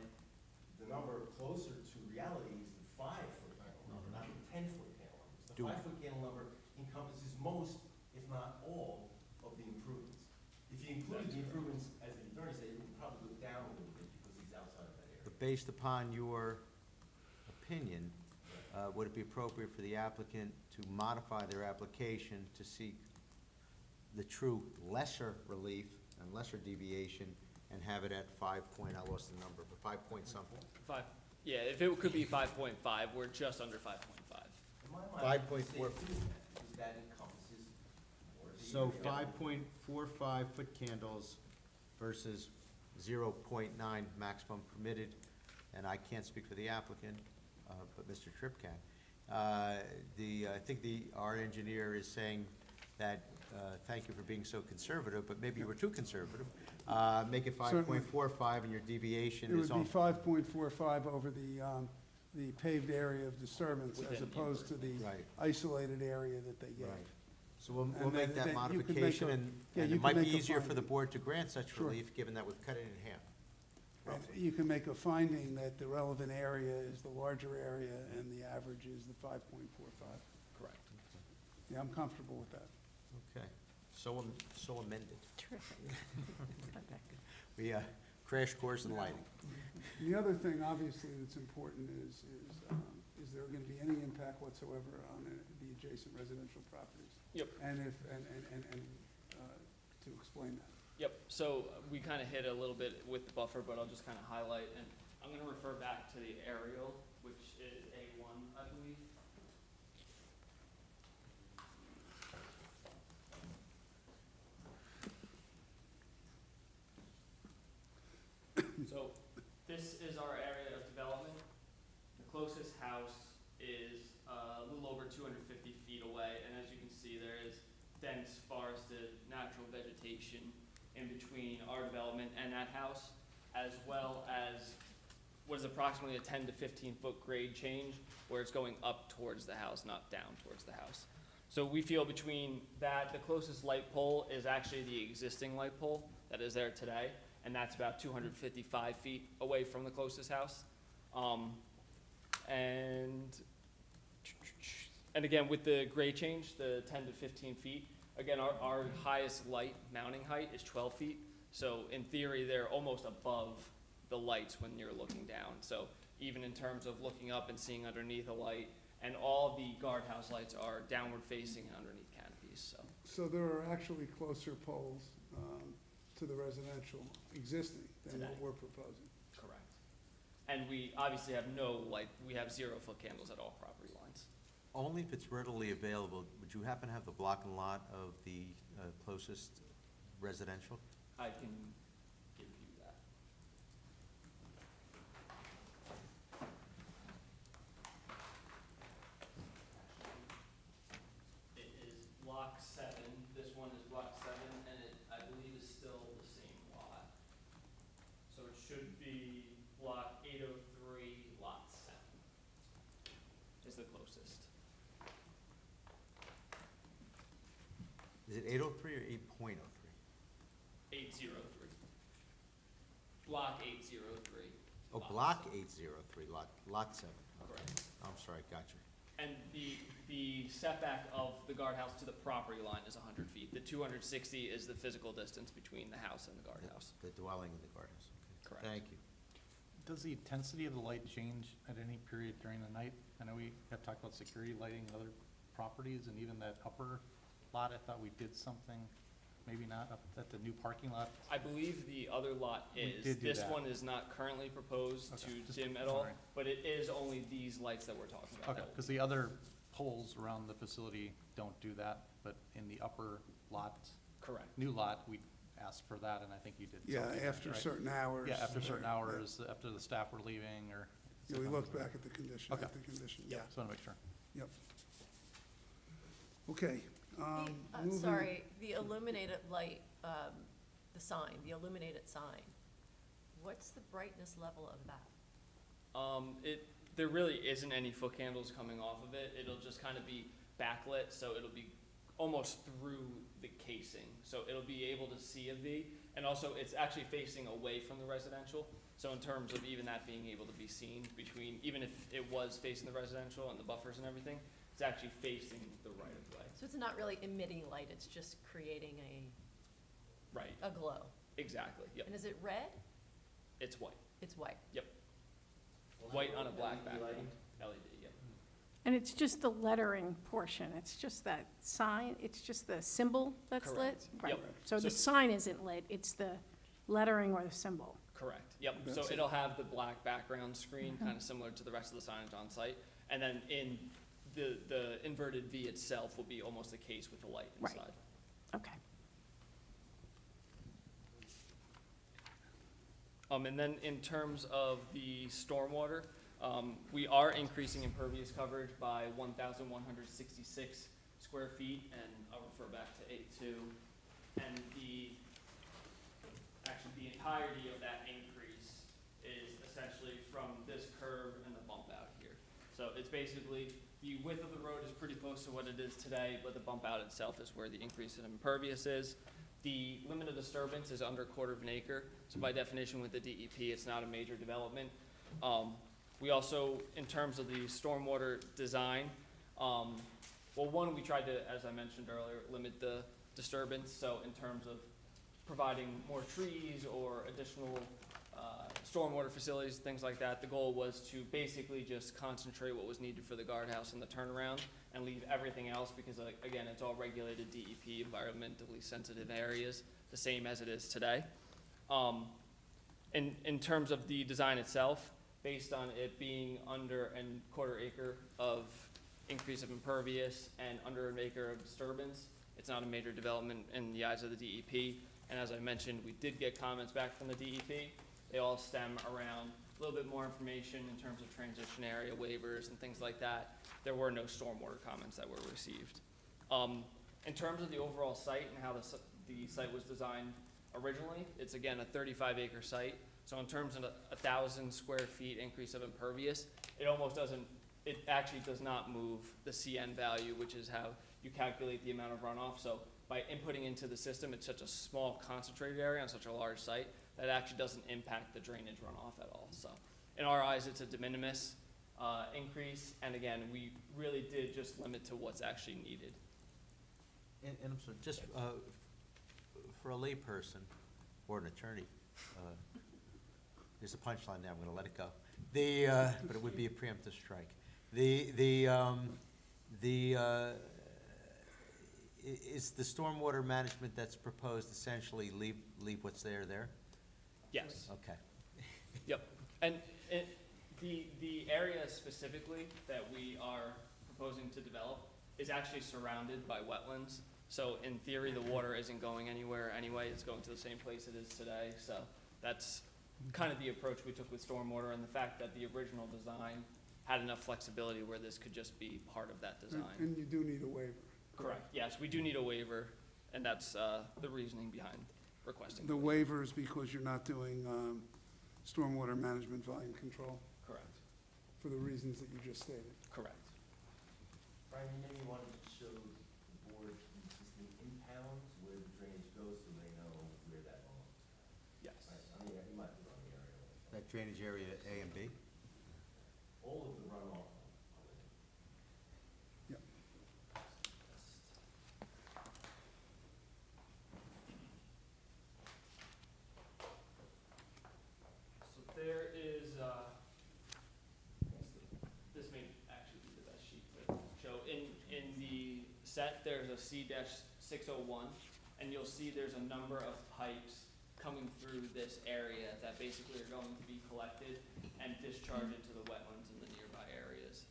the number closer to reality is the 5-foot candle number, not the 10-foot candle numbers. The 5-foot candle number encompasses most, if not all, of the improvements. If you include the improvements based upon your opinion, would it be appropriate for the applicant to modify their application to seek the true lesser relief and lesser deviation and have it at 5 point, I lost the number, but 5 point something? Yeah, if it could be 5.5, we're just under 5.5. 5.4. That encompasses. So 5.45 foot candles versus 0.9 maximum permitted, and I can't speak for the applicant, but Mr. Tripp can. I think our engineer is saying that, thank you for being so conservative, but maybe you were too conservative. Make it 5.45 and your deviation It is would on. be 5.45 over the paved area of disturbance as opposed to the Right. isolated area that they gave. Right. So we'll And make then that you could make modification, a- and yeah, and you it could might be make a easier for the finding. board to grant such Sure. relief, given that we've cut it in half. And you can make a finding that the relevant area is the larger area and the average is the 5.45. Correct. Yeah, I'm comfortable with that. Okay, so amended. Terrific. We, crash course in lighting. The other thing, obviously, that's important is there going to be any impact whatsoever on the adjacent residential properties? Yep. And to explain that. Yep, so we kind of hit a little bit with the buffer, but I'll just kind of highlight, and I'm going to refer back to the aerial, which is A1, I believe. So this is our area of development. The closest house is a little over 250 feet away, and as you can see, there is dense forested natural vegetation in between our development and that house, as well as what is approximately a 10 to 15 foot grade change where it's going up towards the house, not down towards the house. So we feel between that, the closest light pole is actually the existing light pole that is there today, and that's about 255 feet away from the closest house. And again, with the grade change, the 10 to 15 feet, again, our highest light mounting height is 12 feet. So in theory, they're almost above the lights when you're looking down. So even in terms of looking up and seeing underneath a light, and all the guardhouse lights are downward facing and underneath canopies, so. So there are actually closer poles to the residential existing than what Today. we're proposing. Correct. And we obviously have no light, we have 0 foot candles at all property lines. Only if it's readily available. Would you happen to have the block and lot of the closest residential? I can give you that. It is block 7, this one is block 7, and it, I believe, is still the same lot. So it should be block 803, lot 7 is the closest. Is it 803 or 8.03? 803. Block 803. Oh, lot block 7. 803, lot 7. Correct. I'm sorry, gotcha. And the setback of the guardhouse to the property line is 100 feet. The 260 is the physical distance between the house and the guardhouse. The dwelling in the guardhouse, okay. Correct. Thank you. Does the intensity of the light change at any period during the night? I know we have talked about security lighting in other properties, and even that upper lot, I thought we did something, maybe not, up at the new parking lot. I believe the other lot We is. did do This that. one is not currently proposed Okay, to just- dim at all, alright. but it is only these lights that we're talking about. Okay, because the other poles around the facility don't do that, but in the upper lot, Correct. new lot, we asked for that, and I think you did Yeah, something, after right? certain hours. Yeah, after certain Yeah. hours, after the staff were leaving, or. Yeah, we looked back at the condition, Okay. yeah, Just want to make sure. yep. Okay. Sorry, the illuminated light, the sign, the illuminated sign, what's the brightness level of that? There really isn't any foot candles coming off of it. It'll just kind of be backlit, so it'll be almost through the casing. So it'll be able to see a V, and also it's actually facing away from the residential. So in terms of even that being able to be seen between, even if it was facing the residential and the buffers and everything, it's actually facing the right of way. So it's not really emitting light, it's just creating Right, a glow. exactly, yep. And is it red? It's white. It's white. Yep. white on a black background, LED, yep. And it's just the lettering portion, it's just that sign, it's just the symbol that's lit? Correct. Right. Yep. So the So- sign isn't lit, it's the lettering or the symbol? Correct, yep, so it'll have the black background screen, kind of similar to the rest of the signage on site. And then in the inverted V itself will be almost a case with the light Right. inside. Okay. And then in terms of the stormwater, we are increasing impervious coverage by 1,166 square feet, and I'll refer back to A2. And actually the entirety of that increase is essentially from this curve and the bump out here. So it's basically, the width of the road is pretty close to what it is today, but the bump out itself is where the increase in impervious is. The limit of disturbance is under a quarter of an acre, so by definition with the DEP, it's not a major development. We also, in terms of the stormwater design, well, one, we tried to, as I mentioned earlier, limit the disturbance, so in terms of providing more trees or additional stormwater facilities, things like that, the goal was to basically just concentrate what was needed for the guardhouse and the turnaround, and leave everything else, because again, it's all regulated DEP, environmentally sensitive areas, the same as it is today. In terms of the design itself, based on it being under a quarter acre of increase of impervious and under an acre of disturbance, it's not a major development in the eyes of the DEP. And as I mentioned, we did get comments back from the DEP. They all stem around a little bit more information in terms of transition area waivers and things like that. There were no stormwater comments that were received. In terms of the overall site and how the site was designed originally, it's again a 35-acre site. So in terms of 1,000 square feet increase of impervious, it actually does not move the CN value, which is how you calculate the amount of runoff. So by inputting into the system, it's such a small concentrated area on such a large site that actually doesn't impact the drainage runoff at all. So in our eyes, it's a de minimis increase, and again, we really did just limit to what's actually needed. And I'm sorry, just for a layperson or an attorney, there's a punchline there, I'm gonna let it go. But it would be a preemptive strike. Is the stormwater management that's proposed essentially leave what's there? Yes. Okay. Yep. And the area specifically that we are proposing to develop is actually surrounded by wetlands. So in theory, the water isn't going anywhere anyway. It's going to the same place it is today. So that's kind of the approach we took with stormwater, and the fact that the original design had enough flexibility where this could just be part of that design. And you do need a waiver. Correct. Yes, we do need a waiver, and that's the reasoning behind requesting. The waiver is because you're not doing stormwater management volume control Correct. for the reasons that you just stated. Correct. Brian, you maybe wanted to show the board the existing impounds where the drainage goes so they know where that belongs. Yes. I mean, you might put on the aerial. That drainage area A and B? All of the runoff. Yep. So there is, this may actually be the best sheet to show. In the set, there's a C-601, and you'll see there's a number of pipes coming through this area that basically are going to be collected and discharged into the wetlands in the nearby areas.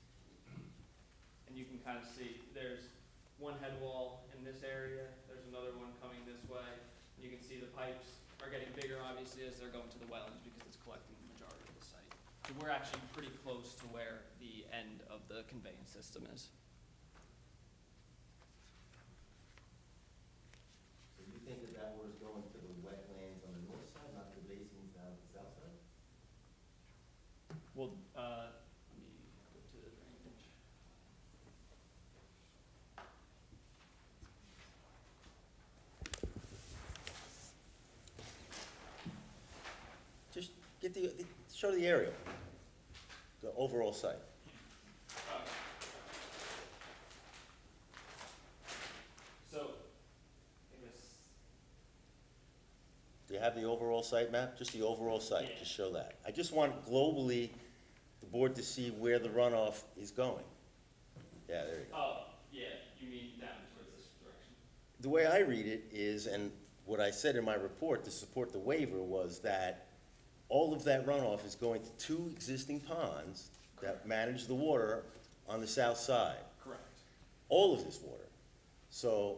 And you can kind of see, there's one head wall in this area, there's another one coming this way. You can see the pipes are getting bigger, obviously, as they're going to the wetlands because it's collecting the majority of the site. So we're actually pretty close to where the end of the conveyance system is. So you think that that water's going to the wetlands on the north side, not the basins down the south side? Well, let me go to the drainage. Just get show the aerial, the overall site. So, I guess, Do you have the overall site map? Just the overall site, Yeah. just show that. I just want globally the board to see where the runoff is going. Yeah, there you go. Oh, yeah, you mean down towards this direction? The way I read it is, and what I said in my report to support the waiver was that all of that runoff is going to two existing ponds that manage the water on the south side. Correct. All of this water. So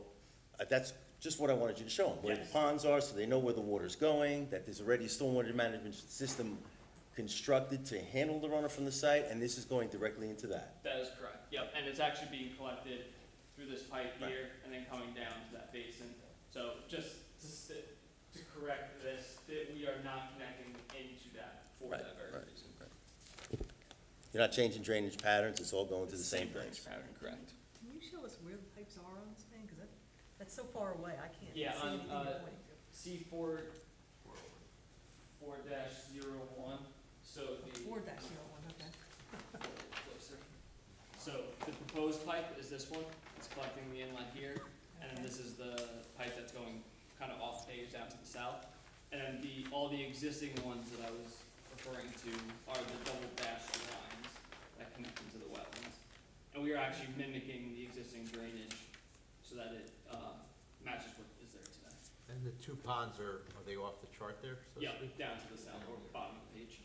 that's just what I wanted you to show them, where the Yes. ponds are, so they know where the water's going, that there's already a stormwater management system constructed to handle the runoff from the site, and this is going directly into that. That is correct, yep, and it's actually being collected through this pipe here and then coming down to that basin. So just to correct this, that we are not connecting into that for Right, that very right, reason. right. You're not changing drainage patterns, it's all going to the same drainage place. pattern, correct. Can you show us where the pipes are on this thing? Because that's so far away, I can't see Yeah, on, anything you're pointing to. C four, 4-01, so the. 4-01, okay. Closer. So the proposed pipe is this one, it's collecting the inlet here, and then this is the pipe that's going kind of off page down to the south. And then all the existing ones that I was referring to are the double dashed lines that connect into the wetlands. And we are actually mimicking the existing drainage so that it matches what is there today. And the two ponds are they off the chart there, so to Yeah, speak? down to the south or bottom of the page.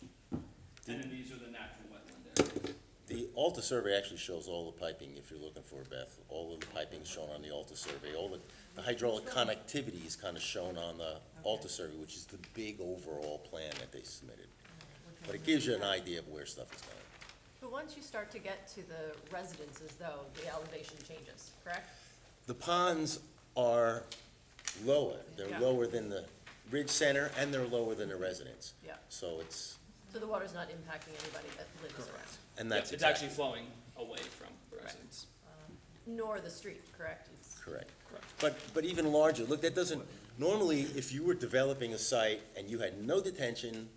And then these are the natural wetland areas. The Alta survey actually shows all the piping, if you're looking for it, Beth. All of the piping is shown on the Alta survey. All the hydraulic connectivity is kind of shown on the Alta survey, which is the big overall plan that they submitted. But it gives you an idea of where stuff is going. But once you start to get to the residences, though, the elevation changes, correct? The ponds are lower. They're Yeah. lower than the ridge center, and they're lower than the residence. Yeah. So it's, So the water's not impacting anybody that lives around, and Yep, that's it's exactly actually flowing away from the residents. nor the street, correct? It's- correct. Correct. But even larger, look, that doesn't, normally, if you were developing a site and you had no detention,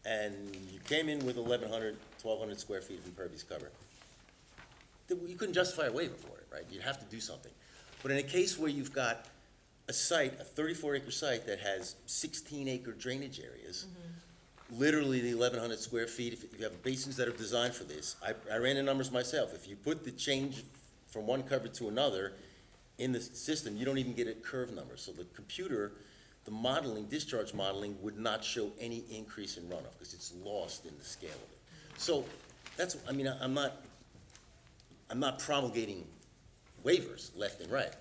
and you came in with 1,200 square feet of impervious cover, you couldn't justify a waiver for it, right? You'd have to do something. But in a case where you've got a site, a 34-acre site that has 16-acre drainage areas, literally the 1,100 square feet, if you have basins that are designed for this, I ran the numbers myself. If you put the change from one cover to another in the system, you don't even get a curve number. So the computer, the modeling, discharge modeling, would not show any increase in runoff because it's lost in the scale of it. So that's, I mean, I'm not promulgating waivers left and right.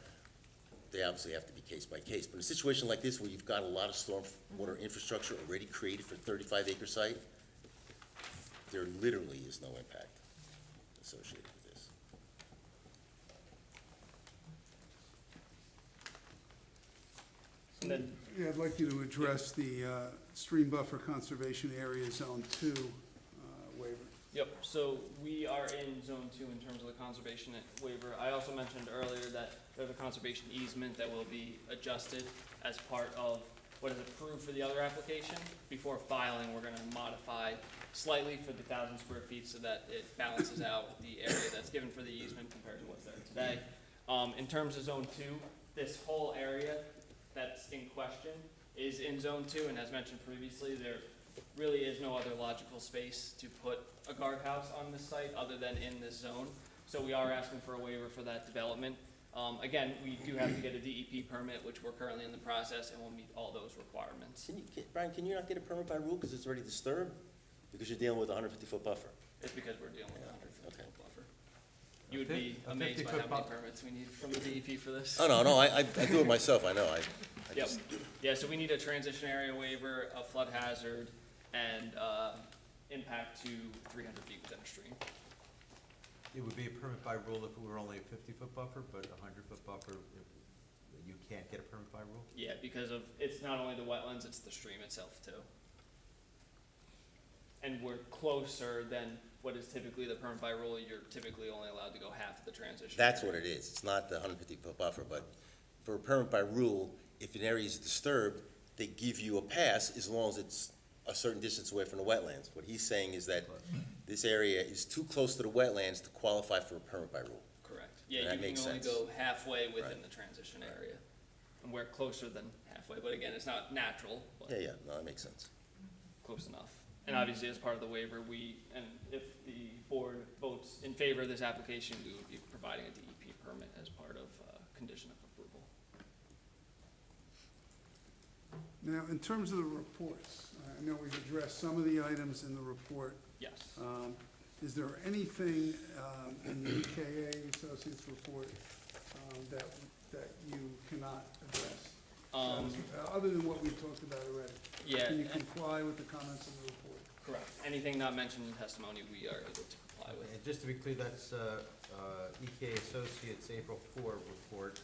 They obviously have to be case by case. But in a situation like this where you've got a lot of stormwater infrastructure already created for a 35-acre site, there literally is no impact associated with this. And then, Yeah, I'd like you to address the stream buffer conservation area zone 2 waiver. yep, so we are in zone 2 in terms of the conservation waiver. I also mentioned earlier that there's a conservation easement that will be adjusted as part of what is approved for the other application. Before filing, we're gonna modify slightly for the 1,000 square feet so that it balances out the area that's given for the easement compared to what's there today. In terms of zone 2, this whole area that's in question is in zone 2, and as mentioned previously, there really is no other logical space to put a guardhouse on this site other than in this zone. So we are asking for a waiver for that development. Again, we do have to get a DEP permit, which we're currently in the process, and we'll meet all those requirements. Brian, can you not get a permit by rule because it's already disturbed? Because you're dealing with a 150-foot buffer? It's because we're dealing with a 100-foot Okay. buffer. You would be A amazed by 50-foot how many buffer. permits we need from the DEP for this. Oh, no, I do it myself, I know. I Yep, just, yeah, so we need a transition area waiver, a flood hazard, and, impact to 300 feet within a stream. It would be a permit by rule if it were only a 50-foot buffer, but a 100-foot buffer, you can't get a permit by rule? Yeah, because of, it's not only the wetlands, it's the stream itself too. And we're closer than what is typically the permit by rule, you're typically only allowed to go half of the transition. that's area. what it is. It's not the 150-foot buffer, but for a permit by rule, if an area is disturbed, they give you a pass as long as it's a certain distance away from the wetlands. What he's saying is that this area is too close to the wetlands to qualify for a permit by rule. Correct. And Yeah, that you can makes only sense. go halfway within Right. the transition area. And we're closer than halfway, but again, it's not natural, Yeah, but yeah, no, that makes sense. close enough. And obviously, as part of the waiver, and if the board votes in favor of this application, we would be providing a DEP permit as part of condition of approval. Now, in terms of the reports, I know we've addressed some of the items in the report. Yes. Is there anything in the EKA Associates report that you cannot address? Other than what we've talked about already? Yeah. Can you comply with the comments in the report? Correct. Anything not mentioned in testimony, we are able to comply with. And just to be clear, that's EK Associates April 4 report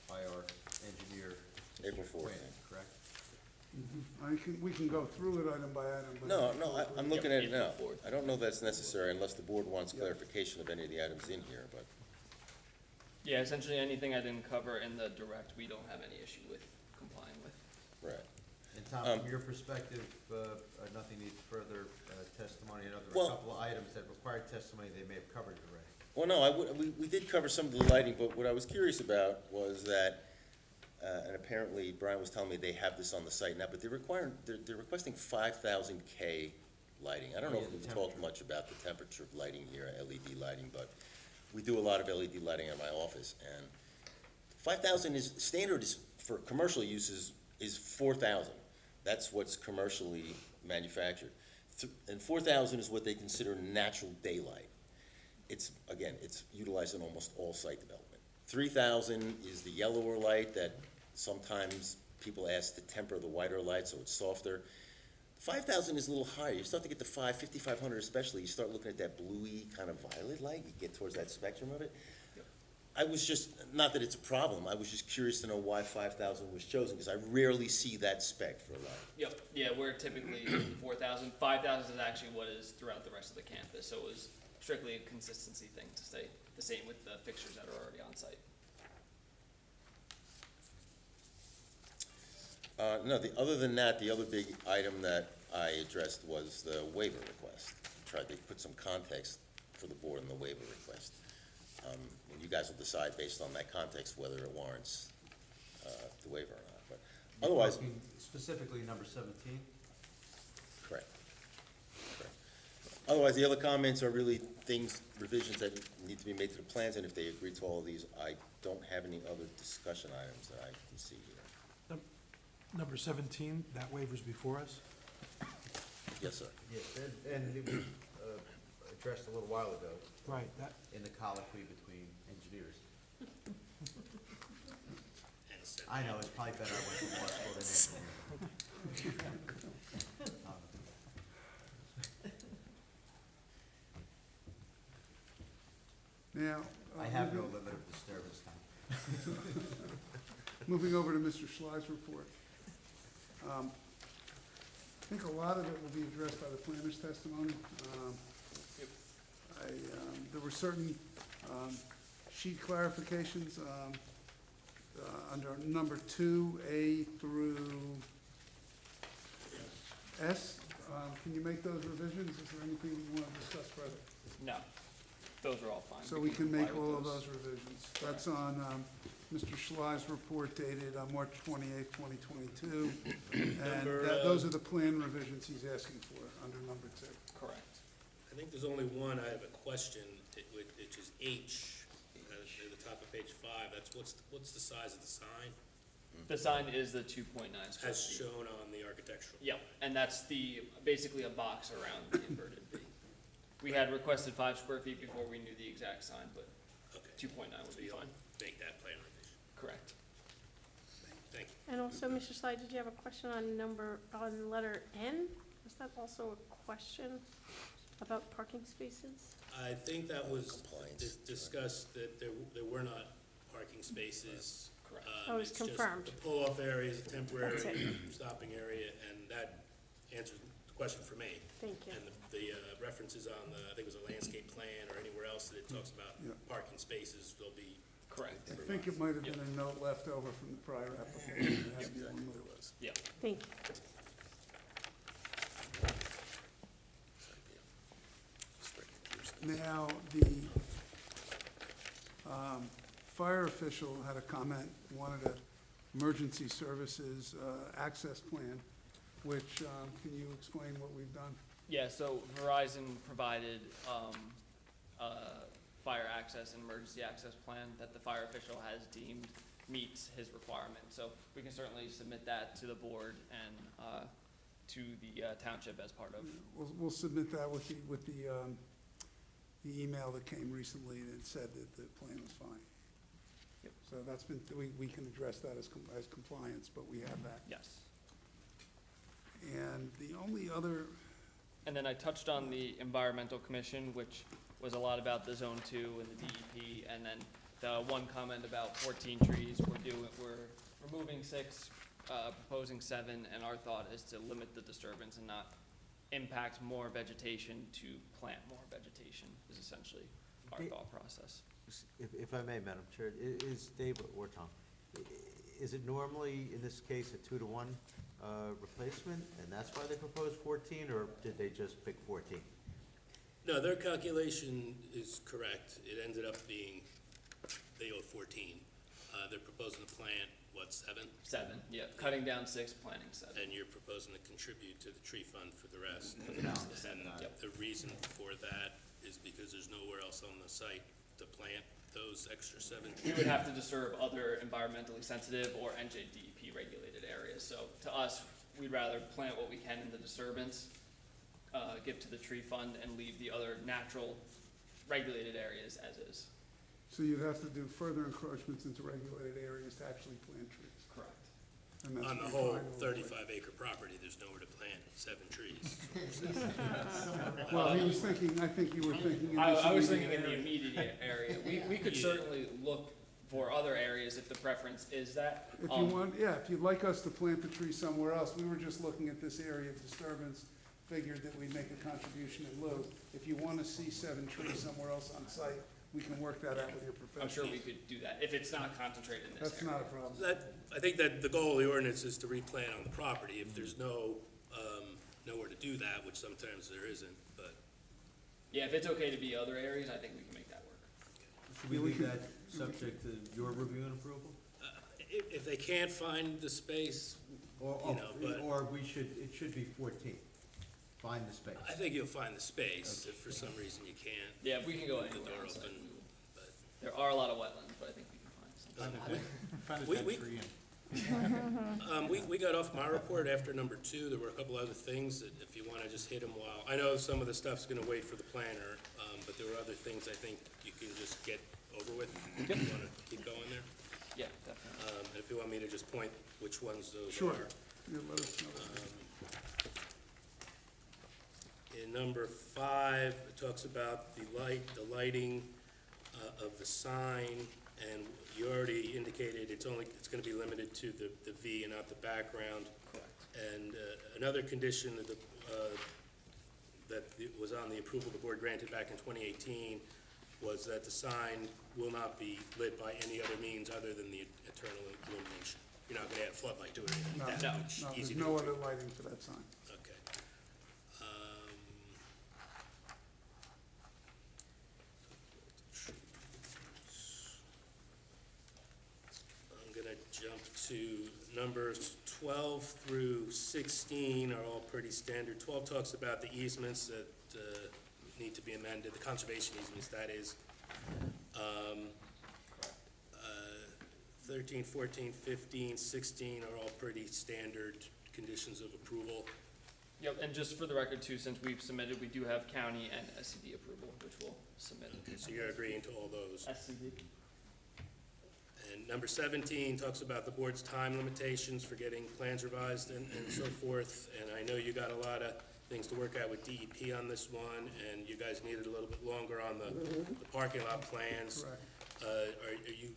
by our engineer. April 4th. Correct? We can go through it item by item, but. No, I'm looking at it now. April 4th. I don't know if that's necessary unless the board wants clarification of any of the items in here, but. Yeah, essentially anything I didn't cover in the direct, we don't have any issue with complying with. Right. And Tom, from your perspective, nothing needs further testimony. I know there were Well- a couple of items that required testimony they may have covered already. Well, no, we did cover some of the lighting, but what I was curious about was that, and apparently Brian was telling me they have this on the site now, but they're requesting 5,000 K lighting. I don't know Yeah, if the we've talked temperature. much about the temperature of lighting here, LED lighting, but we do a lot of LED lighting in my office, and 5,000 is, standard is, for commercial uses, is 4,000. That's what's commercially manufactured. And 4,000 is what they consider natural daylight. It's utilized in almost all site development. 3,000 is the yellower light that sometimes people ask to temper the whiter light so it's softer. 5,000 is a little higher. You start to get to 5,500 especially, you start looking at that bluey kind of violet light, you get towards that spectrum of it. I was just, not that it's a problem, I was just curious to know why 5,000 was chosen, because I rarely see that spec for a light. Yep, yeah, we're typically 4,000. 5,000 is actually what is throughout the rest of the campus, so it was strictly a consistency thing to stay the same with the fixtures that are already on site. No, other than that, the other big item that I addressed was the waiver request. Tried to put some context for the board in the waiver request. And you guys will decide based on that context whether it warrants the waiver or not, but otherwise. You're talking specifically number 17? Correct. Otherwise, the other comments are really things, revisions that need to be made to the plans, and if they agree to all of these, I don't have any other discussion items that I can see here. Number 17, that waiver's before us? Yes, sir. Yes, and it was addressed a little while ago Right, that, in the colloquy between engineers. I know, it's probably better I went to law school than engineering. Now. I have no moving- limit of disturbance time. Moving over to Mr. Schley's report. I think a lot of it will be addressed by the planner's testimony. There were certain sheet clarifications under number 2A through S. Can you make those revisions? Is there anything you want to discuss further? No, those are all fine. So we can make comply all with of those revisions. That's on Mr. Schley's report dated March 28th, 2022. And those are the plan revisions he's asking for under number 2. Correct. I think there's only one, I have a question, which is H, at the top of page 5, that's what's the size of the sign? The sign is the 2.9 square As feet. shown on the architectural. Yep, and that's basically a box around the inverted V. We had requested 5 square feet before we knew the exact sign, but Okay. 2.9 would So be you'll fine. make that plan revision. Correct. Thank you. And also, Mr. Slide, did you have a question on letter N? Was that also a question about parking spaces? I think that was Compliance. discussed, that there were not parking spaces. Correct. Oh, it's confirmed. The pull-off area is a temporary That's stopping area, and that answers the question for me. Thank you. And the references on the, I think it was a landscape plan or anywhere else that it talks about Yeah. parking spaces, there'll be. Correct. I think it might have been a note left over from the prior application. It has to be removed. Yep. Thank you. Now, the fire official had a comment, wanted a emergency services access plan. which, can you explain what we've done? Yeah, so Verizon provided fire access and emergency access plan that the fire official has deemed meets his requirements. So we can certainly submit that to the board and to the township as part of. We'll submit that with the email that came recently that said that the plan was fine. Yep. So that's been, we can address that as compliance, but we have that. Yes. And the only other, And then I touched on the environmental commission, which was a lot about the zone 2 and the DEP, and then the one comment about 14 trees, we're removing 6, proposing 7, and our thought is to limit the disturbance and not impact more vegetation to plant more vegetation, is essentially our thought process. If I may, Madam Chair, is Dave or Tom, is it normally, in this case, a 2-to-1 replacement, and that's why they proposed 14, or did they just pick 14? No, their calculation is correct. It ended up being, they owe 14. They're proposing to plant, what, 7? 7, yeah, cutting down 6, planting 7. And you're proposing to contribute to the tree fund for the rest. And the reason for that is because there's nowhere else on the site to plant those extra 7 trees. We would have to disturb other environmentally sensitive or NJDEP regulated areas. So to us, we'd rather plant what we can in the disturbance, give to the tree fund, and leave the other natural regulated areas as is. so you'd have to do further encroachments into regulated areas to actually plant trees. Correct. And that's On the what whole we're trying to avoid. 35-acre property, there's nowhere to plant 7 trees. Well, he was thinking, I think you were thinking in this I was immediate thinking in the area. immediate area. We could certainly look for other areas if the preference is that. If you want, yeah, if you'd like us to plant the tree somewhere else, we were just looking at this area of disturbance, figured that we'd make a contribution in lieu. If you want to see 7 trees somewhere else on site, we can work that out with your I'm sure professionals. we could do that if it's not concentrated in this That's area. not a problem. I think that the goal of the ordinance is to replant on the property. If there's nowhere to do that, which sometimes there isn't, but Yeah, if it's okay to be other areas, I think we can make that work. Should we leave that subject to your review and approval? if they can't find the space, Or, You know, but- or it should be 14. Find the space. I think you'll find the space. If for some reason you can't, Yeah, if we can go leave the anywhere door on site, open. we will. There are a lot of wetlands, but I think we can find some. Find a We- dead we- tree We got off my report after number 2. There were a couple other things that if you want to just hit them while, I know some of the stuff's going to wait for the planner, but there were other things I think you can just get over with. You want to keep going there? Yeah, definitely. And if you want me to just point which ones those Sure. are. Yeah, let us know. In number 5, it talks about the lighting of the sign, and you already indicated it's gonna be limited to the V and not the background. Correct. And another condition that was on the approval the board granted back in 2018 was that the sign will not be lit by any other means other than the eternal illumination. You're not gonna add a floodlight to it or anything No, like No. that, which no, is there's easy to no approve. other lighting for that sign. Okay. I'm gonna jump to numbers 12 through 16 are all pretty standard. 12 talks about the easements that need to be amended, the conservation easements, that is. 13, 14, 15, 16 are all pretty standard conditions of approval. Yep, and just for the record too, since we've submitted, we do have county and SCD approval, which we'll submit. Okay, so you're agreeing to all those. SCD. And number 17 talks about the board's time limitations for getting plans revised and so forth. And I know you got a lot of things to work out with DEP on this one, and you guys needed a little bit longer on the parking lot plans. Correct. Are you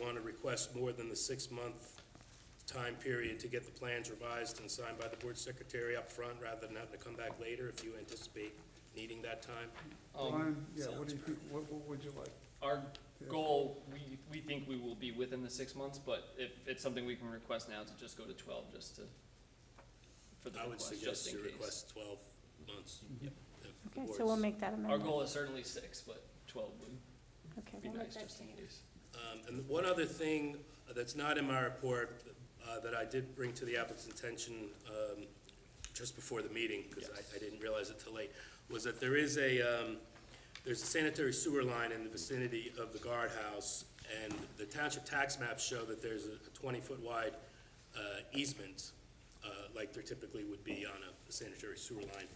want to request more than the 6-month time period to get the plans revised and signed by the board secretary up front rather than having to come back later if you anticipate needing that time? Brian, yeah, what sounds do you think, what would you like? Our goal, we think we will be within the 6 months, but if it's something we can request now to just go to 12, just to, for the I would request, just suggest in you case. request 12 months. If the Okay, so board's- we'll make that Our amendment. goal is certainly 6, but 12 would Okay, be we'll make nice, that just in change. case. And one other thing that's not in my report that I did bring to the applicant's attention just before the meeting, because I didn't realize it till late, was that there is there's a sanitary sewer line in the vicinity of the guardhouse, and the township tax maps show that there's a 20-foot wide easement, like there typically would be on a sanitary sewer line.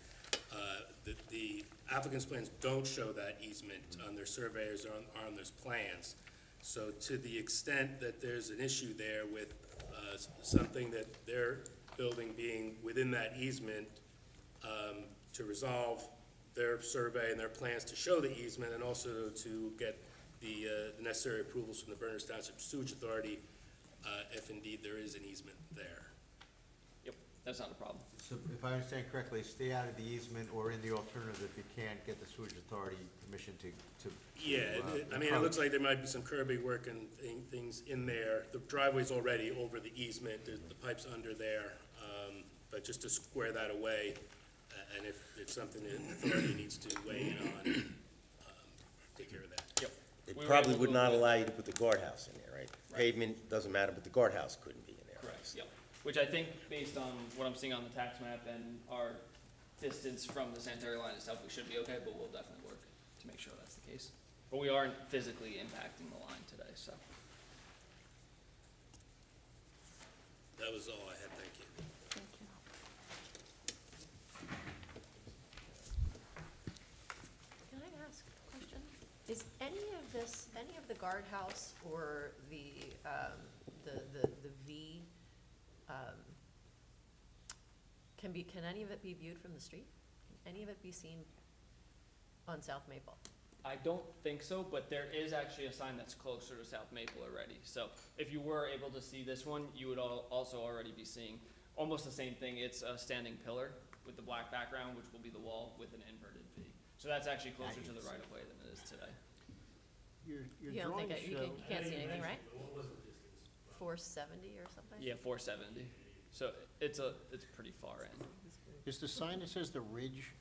The applicant's plans don't show that easement on their surveyors or on those plans. So to the extent that there's an issue there with something that they're building being within that easement, to resolve their survey and their plans to show the easement, and also to get the necessary approvals from the Berners Township Sewage Authority, if indeed there is an easement there. Yep, that's not a problem. So if I understand correctly, stay out of the easement, or in the alternative, if you can't get the sewage authority permission to. Yeah, I mean, it looks like there might be some curbing work and things in there. The driveway's already over the easement, the pipe's under there, but just to square that away, and if it's something that the authority needs to weigh in on, take care of that. Yep. It We were probably able would to not avoid- allow you to put the guardhouse in there, right? Pavement doesn't matter, but the guardhouse couldn't be in there. Correct, yep. Which I think, based on what I'm seeing on the tax map and our distance from the sanitary line itself, we should be okay, but we'll definitely work to make sure that's the case. But we aren't physically impacting the line today, so. That was all I had, thank you. Thank you. Can I ask a question? Is any of the guardhouse or the V, can any of it be viewed from the street? Can any of it be seen on South Maple? I don't think so, but there is actually a sign that's closer to South Maple already. So if you were able to see this one, you would also already be seeing almost the same thing. It's a standing pillar with the black background, which will be the wall with an inverted V. So that's actually closer to the right of way than it is today. Your You don't think, drawings you show, can't see anything, right? 470 or something? Yeah, 470. So it's pretty far in. is the sign that says the ridge,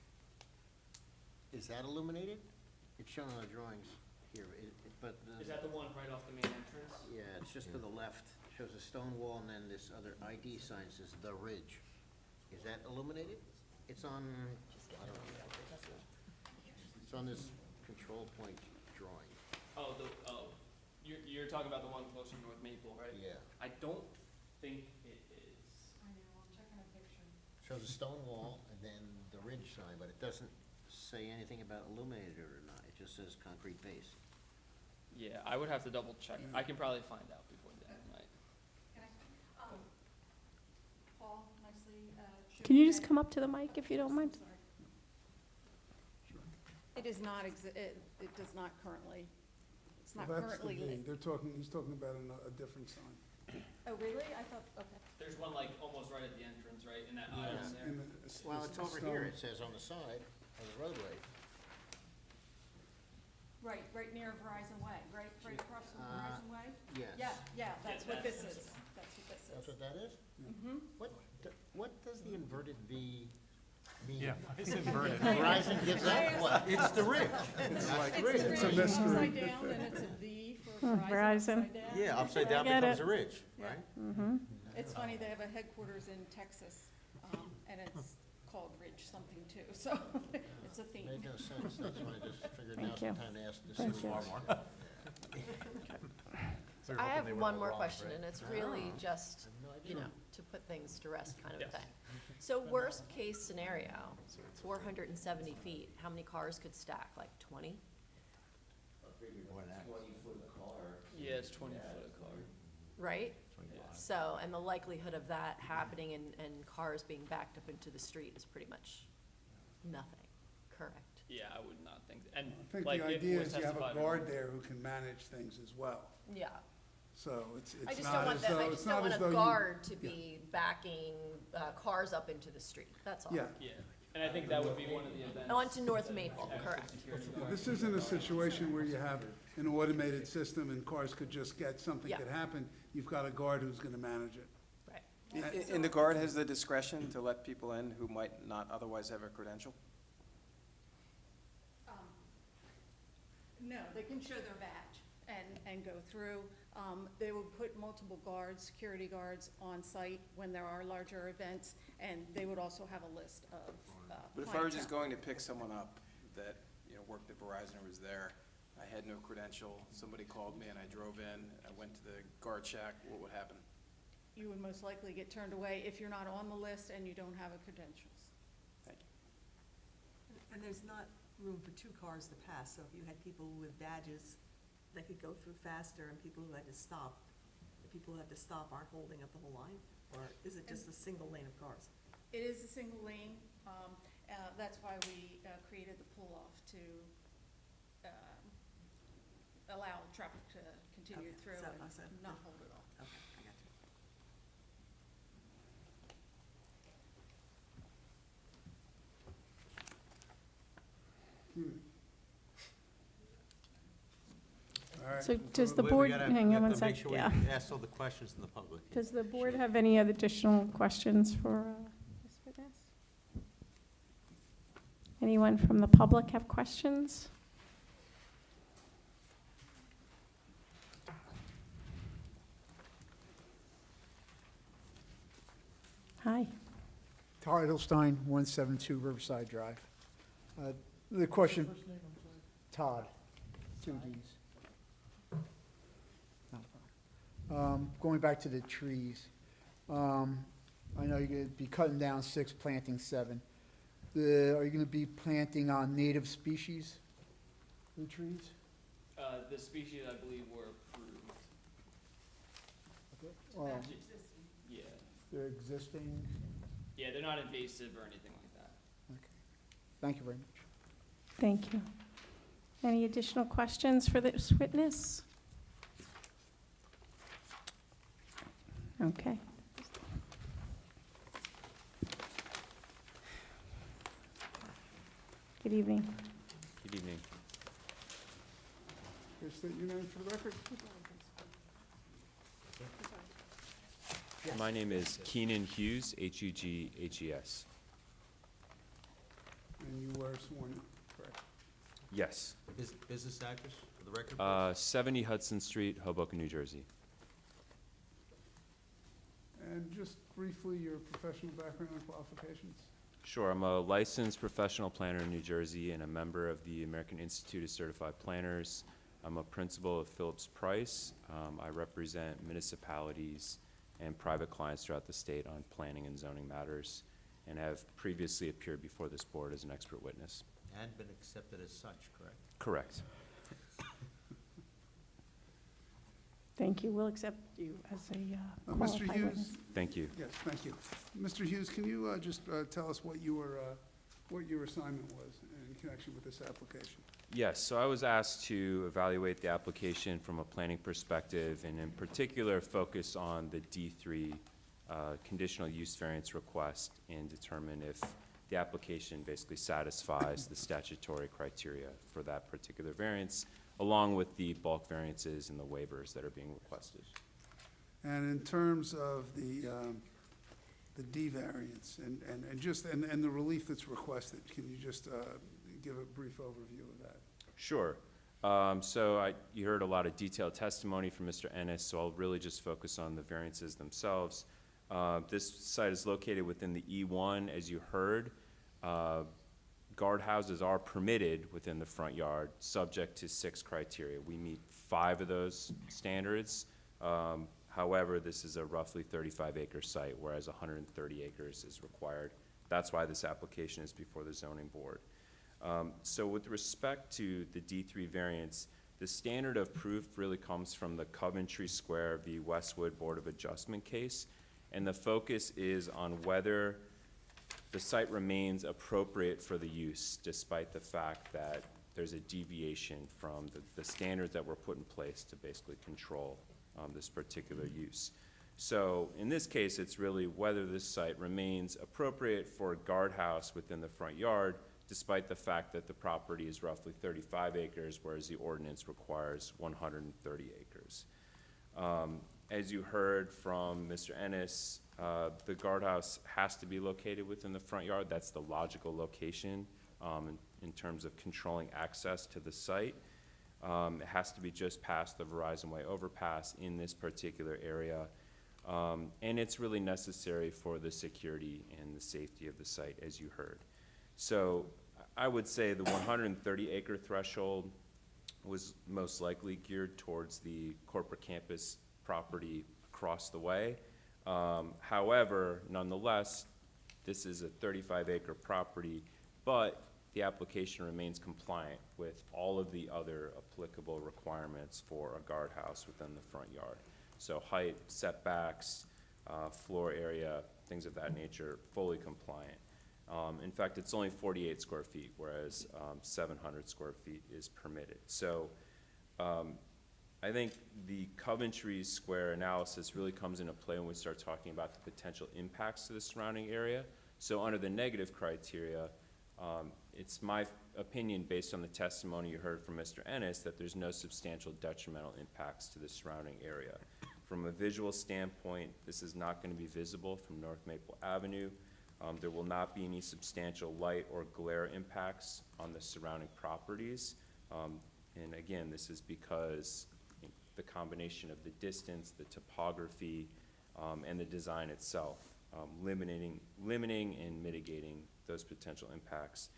is that illuminated? It's shown on the drawings here, but. Is that the one right off the main entrance? Yeah, it's just to the left, shows a stone wall, and then this other ID sign says the ridge. Is that illuminated? It's on, I don't know. It's on this control point drawing. You're talking about the one closer to North Maple, right? Yeah. I don't think it is. Shows a stone wall and then the ridge sign, but it doesn't say anything about illuminated or not. It just says concrete base. Yeah, I would have to double check. I can probably find out before the end of the night. Paul, nicely, Can you just come up to the mic if you don't mind? It is not, it does not currently, it's not Well, that's the currently lit. V. He's talking about a different sign. Oh, really? I thought, okay. There's one like almost right at the entrance, right, in that aisle Yeah. there. In Well, it's over here, it says on the side of the roadway. Right near Verizon Way, right across from Verizon Way? Yes. Yeah, that's what this is. That's what this That's is. what that is? Mm-hmm. What does the inverted V mean? Yeah, it's inverted. Verizon gives that, what? It's the ridge. It's like, It's it's a ridge mystery. upside down, and it's a V for Verizon. Verizon upside down. Yeah, upside down Get becomes it. a ridge, Yeah. right? It's funny, they have a headquarters in Texas, and it's called Ridge something too, so it's a theme. Made no sense, that's why I just figured Thank now's you. the time to ask this. Thank is you. far more. We were I hoping have they were one all more wrong, question, right? and it's really just, no idea. you know, to put things to rest kind of a Yes. thing. So worst case scenario, 470 feet, how many cars could stack, like 20? Yeah, it's 20 foot a car. Right? Yeah. So, and the likelihood of that happening and cars being backed up into the street is pretty much nothing, correct? Yeah, I would not think, and I think like the if idea was is you have a testified guard earlier- there who can manage things as well. Yeah. So it's I just not don't want as them, though, I it's just don't not want as a though you. guard to be backing cars up into the street, that's all. Yeah, Yeah, and I think that would be one of the events. Onto North Maple, correct. this isn't a situation where you have an automated system and cars could just get, something Yeah. could happen. You've got a guard who's gonna manage it. Right. And the guard has the discretion to let people in who might not otherwise have a credential? No, they can show their badge and go through. They would put multiple guards, security guards on site when there are larger events, and they would also have a list of But if I were just clientele. going to pick someone up that, you know, worked at Verizon or was there, I had no credential, somebody called me and I drove in, I went to the guard shack, what would happen? You would most likely get turned away if you're not on the list and you don't have a credentials. Thank you. And there's not room for 2 cars to pass, so if you had people with badges, they could go through faster, and people who had to stop, the people who had to stop aren't holding up the whole line? Or is it just a single lane of cars? It is a single lane, that's why we created the pull-off to allow traffic to continue Okay, through so- and so- not hold it off. Okay, I got you. All right. So does the We board, gotta- hang we on have one to make sec, sure we yeah. ask all the questions in the public. Does the board have any other additional questions for this witness? Anyone from the public have questions? Hi. Teitelstein, 172 Riverside Drive. The question. Todd, 2 Ds. Not a problem. Going back to the trees, I know you're going to be cutting down 6, planting 7. Are you going to be planting on native species, the trees? The species I believe were approved. Well, Yeah. they're existing. Yeah, they're not invasive or anything like that. Thank you very much. Thank you. Any additional questions for this witness? Okay. Good evening. Good evening. Please state your name for the record. My name is Keenan Hughes, Hughes. And you were sworn in, correct? Yes. Business address for the record? 70 Hudson Street, Hoboken, New Jersey. And just briefly, your professional background and qualifications? Sure, I'm a licensed professional planner in New Jersey and a member of the American Institute of Certified Planners. I'm a principal of Phillips Price. I represent municipalities and private clients throughout the state on planning and zoning matters, and have previously appeared before this board as an expert witness. And been accepted as such, correct? Correct. Thank you. We'll accept you as a Mr. qualified Hughes? witness. Thank you. Yes, thank you. Mr. Hughes, can you just tell us what your assignment was in connection with this application? Yes, so I was asked to evaluate the application from a planning perspective, and in particular, focus on the D3 conditional use variance request and determine if the application basically satisfies the statutory criteria for that particular variance, along with the bulk variances and the waivers that are being requested. And in terms of the D variance and the relief that's requested, can you just give a brief overview of that? Sure. You heard a lot of detailed testimony from Mr. Ennis, so I'll really just focus on the variances themselves. This site is located within the E1, as you heard. Guardhouses are permitted within the front yard, subject to 6 criteria. We meet 5 of those standards. However, this is a roughly 35-acre site, whereas 130 acres is required. That's why this application is before the zoning board. So with respect to the D3 variance, the standard of proof really comes from the Coventry Square v. Westwood Board of Adjustment case, and the focus is on whether the site remains appropriate for the use, despite the fact that there's a deviation from the standards that were put in place to basically control this particular use. So in this case, it's really whether this site remains appropriate for a guardhouse within the front yard, despite the fact that the property is roughly 35 acres, whereas the ordinance requires 130 acres. As you heard from Mr. Ennis, the guardhouse has to be located within the front yard. That's the logical location in terms of controlling access to the site. It has to be just past the Verizon Way overpass in this particular area. And it's really necessary for the security and the safety of the site, as you heard. So I would say the 130 acre threshold was most likely geared towards the corporate campus property across the way. However, nonetheless, this is a 35 acre property, but the application remains compliant with all of the other applicable requirements for a guardhouse within the front yard. So height, setbacks, floor area, things of that nature, fully compliant. In fact, it's only 48 square feet, whereas 700 square feet is permitted. So I think the Coventry Square analysis really comes into play when we start talking about the potential impacts to the surrounding area. So under the negative criteria, it's my opinion, based on the testimony you heard from Mr. Ennis, that there's no substantial detrimental impacts to the surrounding area. From a visual standpoint, this is not going to be visible from North Maple Avenue. There will not be any substantial light or glare impacts on the surrounding properties. And again, this is because the combination of the distance, the topography, and the design itself, limiting and mitigating those potential impacts.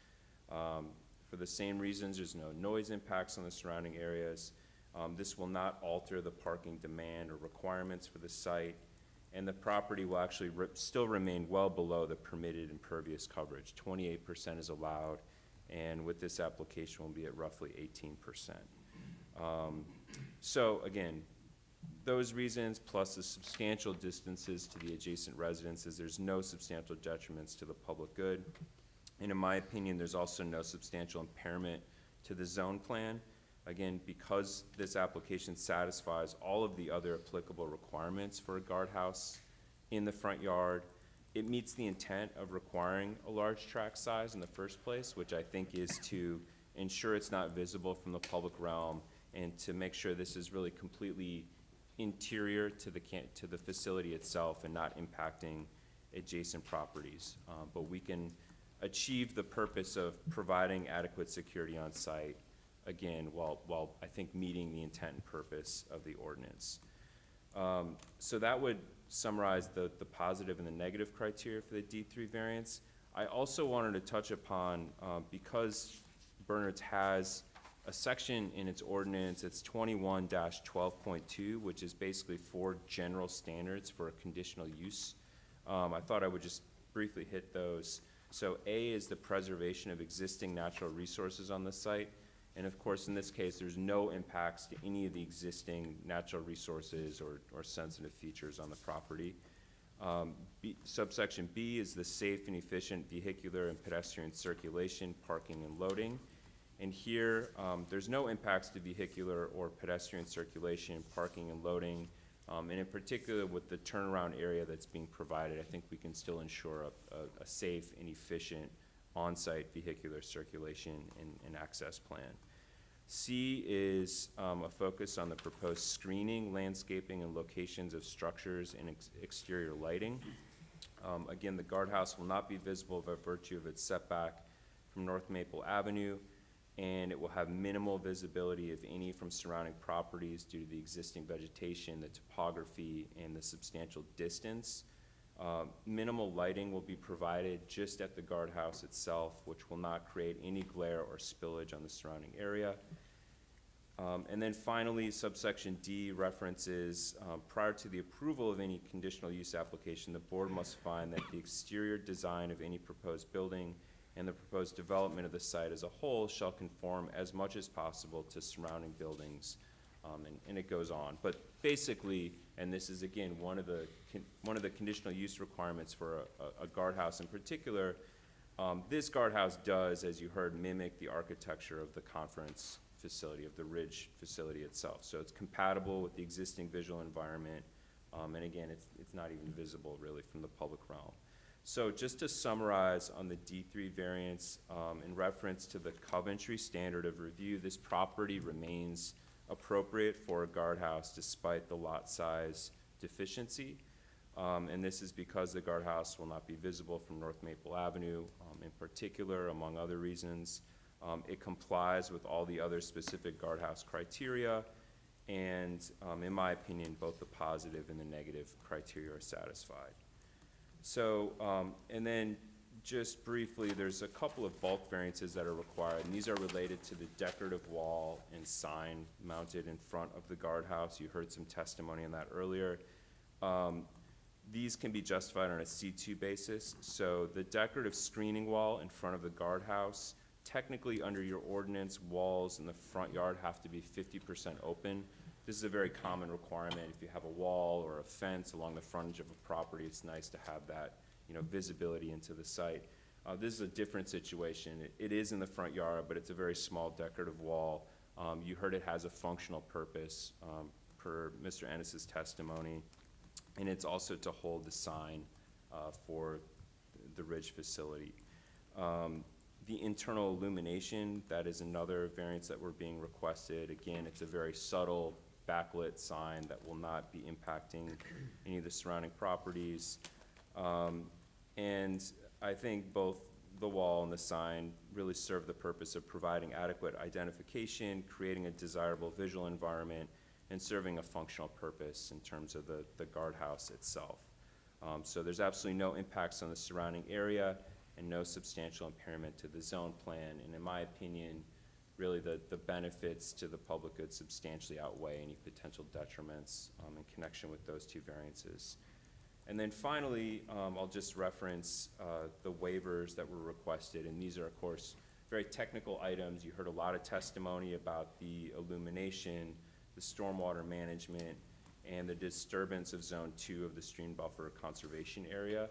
For the same reasons, there's no noise impacts on the surrounding areas. This will not alter the parking demand or requirements for the site, and the property will actually still remain well below the permitted impervious coverage. 28% is allowed, and with this application will be at roughly 18%. So again, those reasons plus the substantial distances to the adjacent residences, there's no substantial detriments to the public good. And in my opinion, there's also no substantial impairment to the zone plan. Again, because this application satisfies all of the other applicable requirements for a guardhouse in the front yard, it meets the intent of requiring a large tract size in the first place, which I think is to ensure it's not visible from the public realm and to make sure this is really completely interior to the facility itself and not impacting adjacent properties. But we can achieve the purpose of providing adequate security on site, again, while I think meeting the intent and purpose of the ordinance. So that would summarize the positive and the negative criteria for the D3 variance. I also wanted to touch upon, because Bernard's has a section in its ordinance, it's 21-12.2, which is basically 4 general standards for a conditional use. I thought I would just briefly hit those. So A is the preservation of existing natural resources on the site. And of course, in this case, there's no impacts to any of the existing natural resources or sensitive features on the property. Subsection B is the safe and efficient vehicular and pedestrian circulation, parking, and loading. And here, there's no impacts to vehicular or pedestrian circulation, parking, and loading. And in particular, with the turnaround area that's being provided, I think we can still ensure a safe and efficient on-site vehicular circulation and access plan. C is a focus on the proposed screening, landscaping, and locations of structures and exterior lighting. Again, the guardhouse will not be visible by virtue of its setback from North Maple Avenue, and it will have minimal visibility, if any, from surrounding properties due to the existing vegetation, the topography, and the substantial distance. Minimal lighting will be provided just at the guardhouse itself, which will not create any glare or spillage on the surrounding area. And then finally, subsection D references, prior to the approval of any conditional use application, the board must find that the exterior design of any proposed building and the proposed development of the site as a whole shall conform as much as possible to surrounding buildings, and it goes on. But basically, and this is again one of the conditional use requirements for a guardhouse in particular, this guardhouse does, as you heard, mimic the architecture of the conference facility, of the Ridge facility itself. So it's compatible with the existing visual environment, and again, it's not even visible really from the public realm. So just to summarize on the D3 variance, in reference to the Coventry standard of review, this property remains appropriate for a guardhouse despite the lot size deficiency. And this is because the guardhouse will not be visible from North Maple Avenue, in particular, among other reasons. It complies with all the other specific guardhouse criteria, and in my opinion, both the positive and the negative criteria are satisfied. So, and then just briefly, there's a couple of bulk variances that are required, and these are related to the decorative wall and sign mounted in front of the guardhouse. You heard some testimony on that earlier. These can be justified on a C2 basis. So the decorative screening wall in front of the guardhouse, technically under your ordinance, walls in the front yard have to be 50% open. This is a very common requirement. If you have a wall or a fence along the frontage of a property, it's nice to have that, you know, visibility into the site. This is a different situation. It is in the front yard, but it's a very small decorative wall. You heard it has a functional purpose, per Mr. Ennis's testimony, and it's also to hold the sign for the Ridge facility. The internal illumination, that is another variance that we're being requested. Again, it's a very subtle backlit sign that will not be impacting any of the surrounding properties. And I think both the wall and the sign really serve the purpose of providing adequate identification, creating a desirable visual environment, and serving a functional purpose in terms of the guardhouse itself. So there's absolutely no impacts on the surrounding area and no substantial impairment to the zone plan. And in my opinion, really the benefits to the public good substantially outweigh any potential detriments in connection with those two variances. And then finally, I'll just reference the waivers that were requested, and these are, of course, very technical items. You heard a lot of testimony about the illumination, the stormwater management, and the disturbance of Zone 2 of the stream buffer conservation area.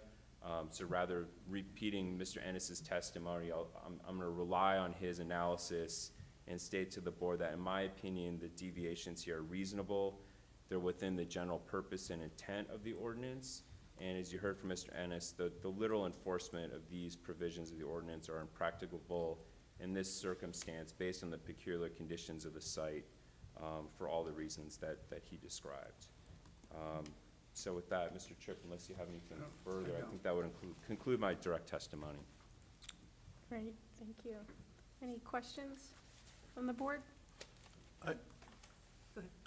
So rather repeating Mr. Ennis's testimony, I'm going to rely on his analysis and state to the board that, in my opinion, the deviations here are reasonable. They're within the general purpose and intent of the ordinance. And as you heard from Mr. Ennis, the literal enforcement of these provisions of the ordinance are impracticable in this circumstance based on the peculiar conditions of the site for all the reasons that he described. So with that, Mr. Tripp, unless you have anything further, I think that would conclude my direct testimony. Great, thank you. Any questions from the board? I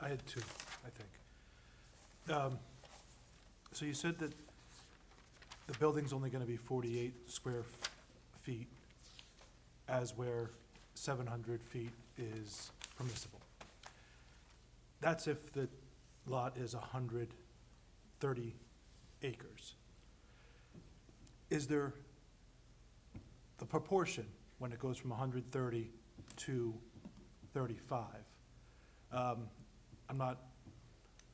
had two, I think. So you said that the building's only gonna be 48 square feet, as where 700 feet is permissible. That's if the lot is 130 acres. Is there the proportion when it goes from 130 to 35? I'm not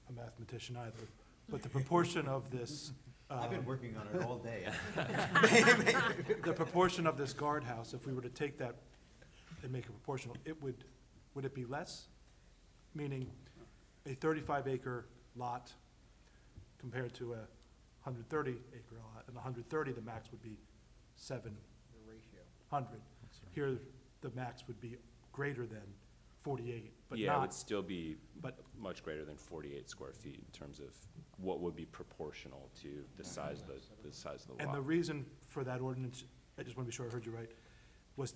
a mathematician either, but the proportion of this. I've been working on it all day. The proportion of this guardhouse, if we were to take that and make it proportional, would it be less? Meaning a 35-acre lot compared to a 130-acre lot, and 130, the max would be 700. The ratio. Here, the max would be greater than 48, but Yeah, it would not, still be but- much greater than 48 square feet in terms of what would be proportional to the size of the lot. and the reason for that ordinance, I just want to be sure I heard you right, was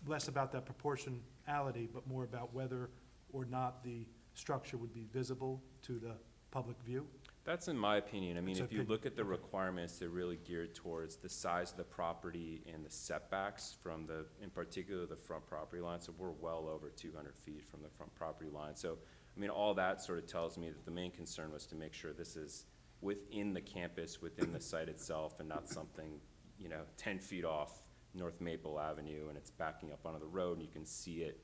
less about that proportionality, but more about whether or not the structure would be visible to the public view? That's in my opinion. I mean, It's if you opinion, look at the requirements, they're really geared towards the size of the property and the setbacks from the, in particular, the front property line. So we're well over 200 feet from the front property line. So, I mean, all that sort of tells me that the main concern was to make sure this is within the campus, within the site itself, and not something, 10 feet off North Maple Avenue, and it's backing up onto the road, and you can see it.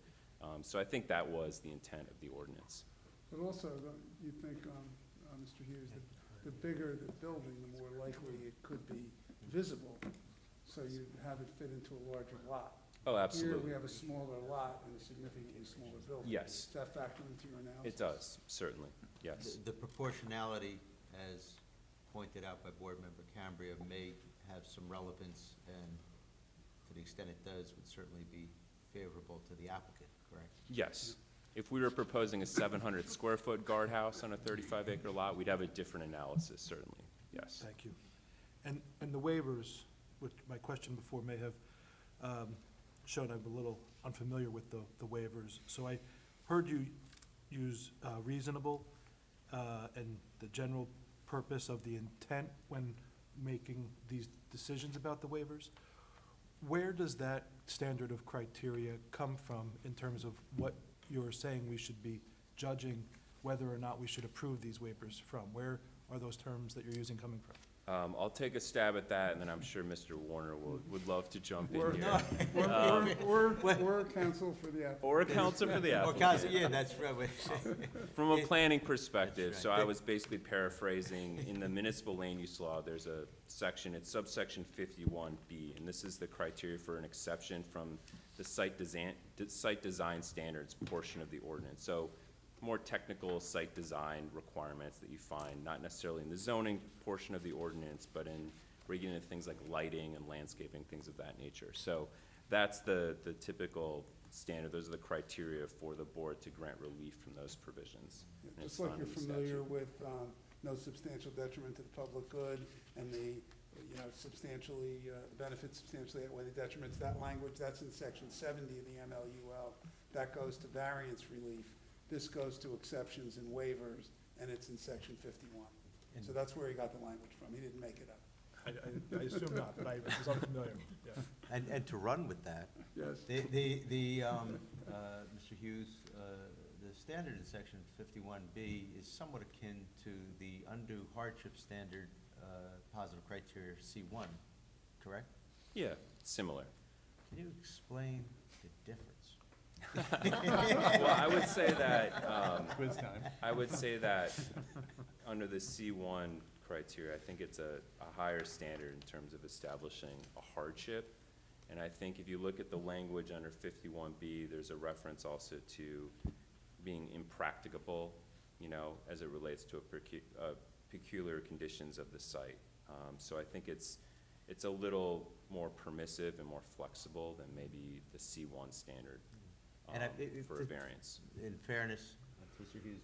So I think that was the intent of the ordinance. But also, don't you think, Mr. Hughes, that the bigger the building, the more likely it could be visible, so you have it fit into a larger lot? Oh, absolutely. Here, we have a smaller lot and a significantly smaller building. Yes. Does that factor into your analysis? It does, certainly, yes. The proportionality, as pointed out by Board Member Cambria, may have some relevance, and to the extent it does, would certainly be favorable to the applicant, correct? Yes. If we were proposing a 700 square foot guardhouse on a 35-acre lot, we'd have a different analysis, certainly, yes. Thank you. And the waivers, which my question before may have showed I'm a little unfamiliar with the waivers. So I heard you use reasonable and the general purpose of the intent when making these decisions about the waivers. Where does that standard of criteria come from in terms of what you're saying we should be judging whether or not we should approve these waivers from? Where are those terms that you're using coming from? I'll take a stab at that, and then I'm sure Mr. Warner would love to jump in Or- here. Or counsel for the applicant. Or a counsel for the Or applicant. counsel, yeah, that's right. From a planning perspective, That's so right. I was basically paraphrasing, in the municipal land use law, there's a section, it's subsection 51B, and this is the criteria for an exception from the site design standards portion of the ordinance. So more technical site design requirements that you find, not necessarily in the zoning portion of the ordinance, but in, where you get into things like lighting and landscaping, things of that nature. So that's the typical standard, those are the criteria for the board to grant relief from those provisions. Yeah, And it's Just like found you're in the familiar statute. with no substantial detriment to the public good, and the, substantially, benefits substantially outweigh the detriments, that language, that's in section 70 of the MLUL. That goes to variance relief. This goes to exceptions and waivers, and it's in section 51. So that's where he got the language from. He didn't make it up. I assume not, but I was unfamiliar, yeah. And to run with that, Yes. Mr. Hughes, the standard in section 51B is somewhat akin to the undue hardship standard, positive criteria C1, correct? Yeah, similar. Can you explain the difference? Well, I would say that, Quiz time. I would say that under the C1 criteria, I think it's a higher standard in terms of establishing a hardship. And I think if you look at the language under 51B, there's a reference also to being impracticable, as it relates to peculiar conditions of the site. So I think it's a little more permissive and more flexible than maybe the C1 standard And for a variance. In fairness, Mr. Hughes,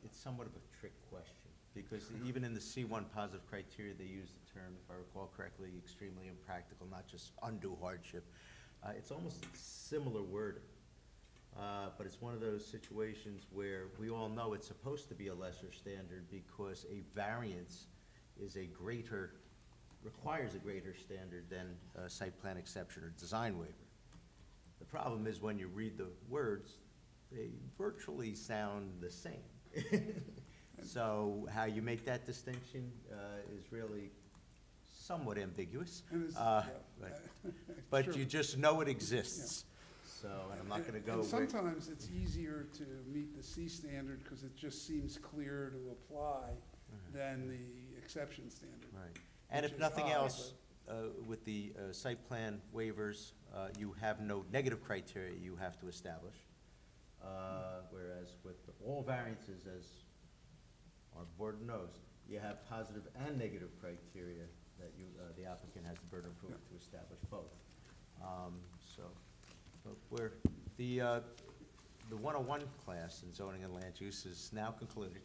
it's somewhat of a trick question, because even in the C1 positive criteria, they use the term, if I recall correctly, extremely impractical, not just undue hardship. It's almost similar wording, but it's one of those situations where we all know it's supposed to be a lesser standard because a variance is requires a greater standard than a site plan exception or design waiver. The problem is when you read the words, they virtually sound the same. So how you make that distinction is really somewhat ambiguous. But you just know it exists. So, and I'm not gonna go And with. sometimes it's easier to meet the C standard because it just seems clear to apply than the exception standard. Right. And which if is nothing odd, else, with the site plan waivers, you have no negative criteria you have to establish. Whereas with all variances, as our board knows, you have positive and negative criteria that the applicant has the burden of proof to establish both. But the 101 class in zoning and land use is now concluded.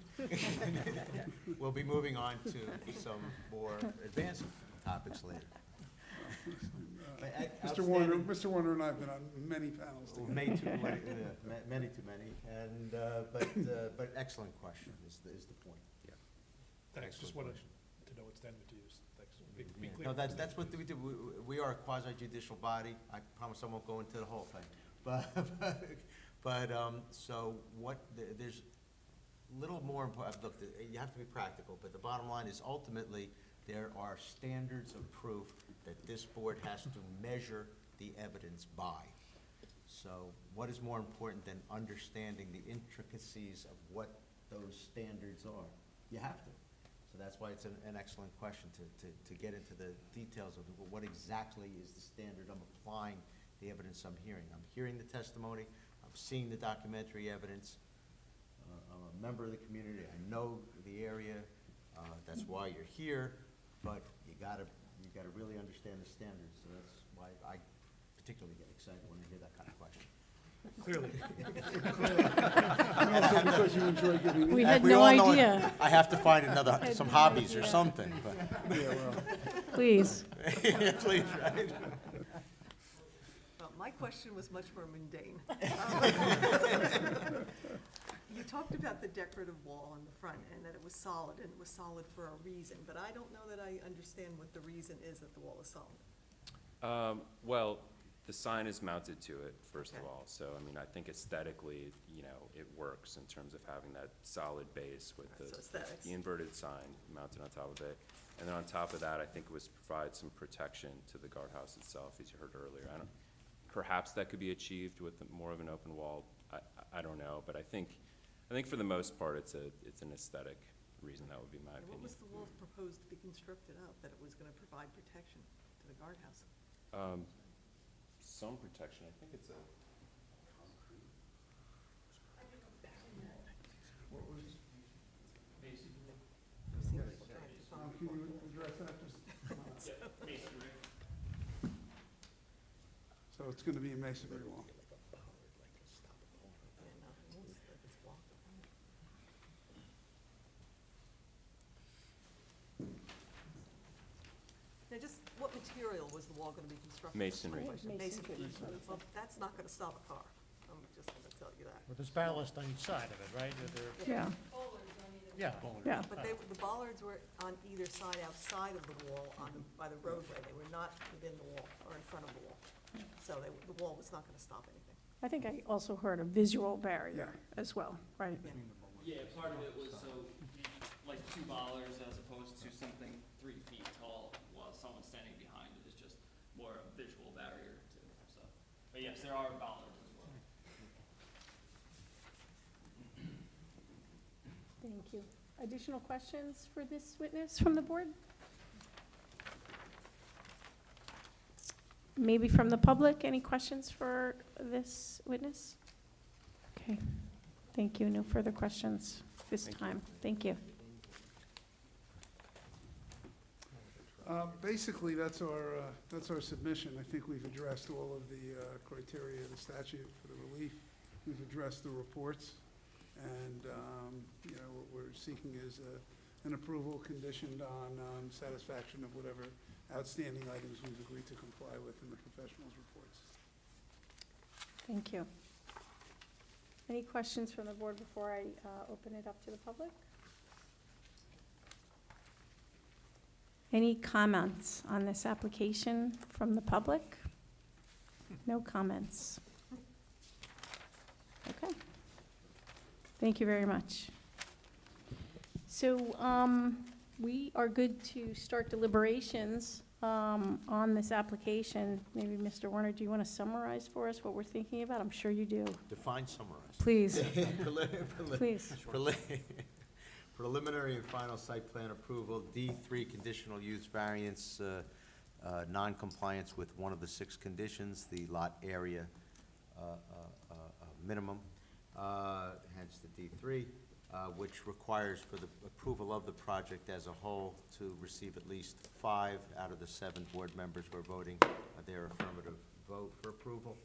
We'll be moving on to some more advanced topics later. Mr. Warner and I have been on many panels together. Many too many, and, but excellent question is the point. Yeah. Thanks, just wanted to know what standard to use. Thanks. Be clear. No, that's what we do. We are a quasi judicial body. I promise I won't go into the whole thing. So there's little more important, look, you have to be practical, but the bottom line is ultimately there are standards of proof that this board has to measure the evidence by. So what is more important than understanding the intricacies of what those standards are? You have to. So that's why it's an excellent question to get into the details of what exactly is the standard I'm applying the evidence I'm hearing. I'm hearing the testimony, I'm seeing the documentary evidence, I'm a member of the community, I know the area, that's why you're here, but you gotta really understand the standards, so that's why I particularly get excited when I hear that kind of question. Clearly. And also because you enjoy giving. We had We no all know idea. I have to find some hobbies or something, but. Yeah, well. Please. Please, right? Well, my question was much more mundane. You talked about the decorative wall in the front and that it was solid, and it was solid for a reason, but I don't know that I understand what the reason is that the wall is solid. Well, the sign is mounted to it, first of Okay. all, so, I mean, I think aesthetically, you know, it works in terms of having that solid base with So aesthetics. the inverted sign mounted on top of it. And then on top of that, I think it was to provide some protection to the guardhouse itself, as you heard earlier. Perhaps that could be achieved with more of an open wall, I don't know, but I think for the most part, it's an aesthetic reason, that would be my And what opinion. was the wall proposed to be constructed of, that it was gonna provide protection to the guardhouse? Some protection, I think it's a. Seems like we're trying to find- Can you address that just? So it's gonna be a masonry wall. Yeah, no, it looks like it's blocked. Now, just what material was the wall gonna be constructed? of? Masonry. Masonry. Well, that's not gonna stop a car. I'm just gonna tell you that. Well, there's ballast on each side of it, right? Yeah, Yeah. yeah. But the bollards were on either side outside of the wall by the roadway. They were not within the wall or in front of the wall. So the wall was not gonna stop anything. I think I also heard a visual barrier as well, right? Yeah, part of it was so, like 2 bollards as opposed to something 3 feet tall while someone standing behind it is just more a visual barrier too, so. But yes, there are bollards as well. Thank you. Additional questions for this witness from the board? Maybe from the public, any questions for this witness? Okay, thank you. No further questions this time. Thank you. Basically, that's our submission. I think we've addressed all of the criteria of the statute for the relief. We've addressed the reports, and, you know, what we're seeking is an approval conditioned on satisfaction of whatever outstanding items we've agreed to comply with in the professionals' reports. Thank you. Any questions from the board before I open it up to the public? Any comments on this application from the public? No comments. Okay. Thank you very much. So we are good to start deliberations on this application. Maybe, Mr. Warner, do you want to summarize for us what we're thinking about? I'm sure you do. Define summarize. Please. Please. Preliminary and final site plan approval, D3 conditional use variance, non-compliance with one of the 6 conditions, the lot area minimum, hence the D3, which requires for the approval of the project as a whole to receive at least 5 out of the 7 board members who are voting their affirmative vote for approval.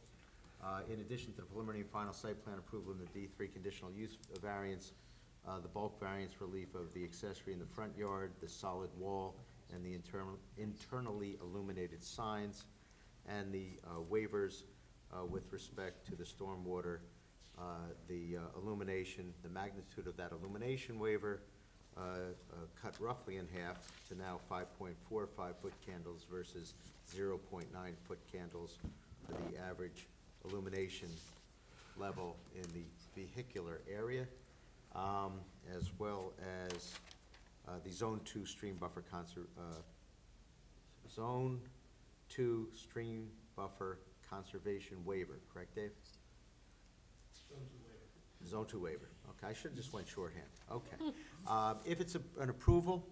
In addition to the preliminary and final site plan approval in the D3 conditional use variance, the bulk variance relief of the accessory in the front yard, the solid wall, and the internally illuminated signs, and the waivers with respect to the stormwater, the illumination, the magnitude of that illumination waiver, cut roughly in half to now 5.45 foot candles versus 0.9 foot candles for the average illumination level in the vehicular area, as well as the Zone 2 stream buffer Zone 2 stream buffer conservation waiver, correct, Dave? Zone 2 waiver, okay, I should've just went shorthand, okay. If it's an approval,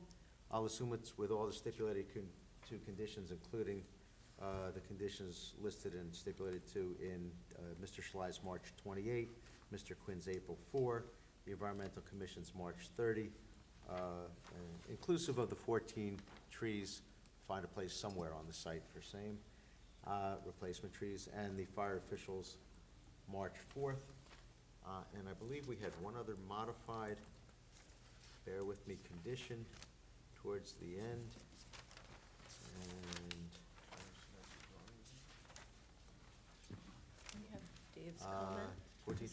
I'll assume it's with all the stipulated 2 conditions, including the conditions listed and stipulated to in Mr. Schley's March 28, Mr. Quinn's April 4, the Environmental Commission's March 30, inclusive of the 14 trees, find a place somewhere on the site for same replacement trees, and the fire officials' March 4th. And I believe we had one other modified, bear with me, condition towards the end. And comment? 14,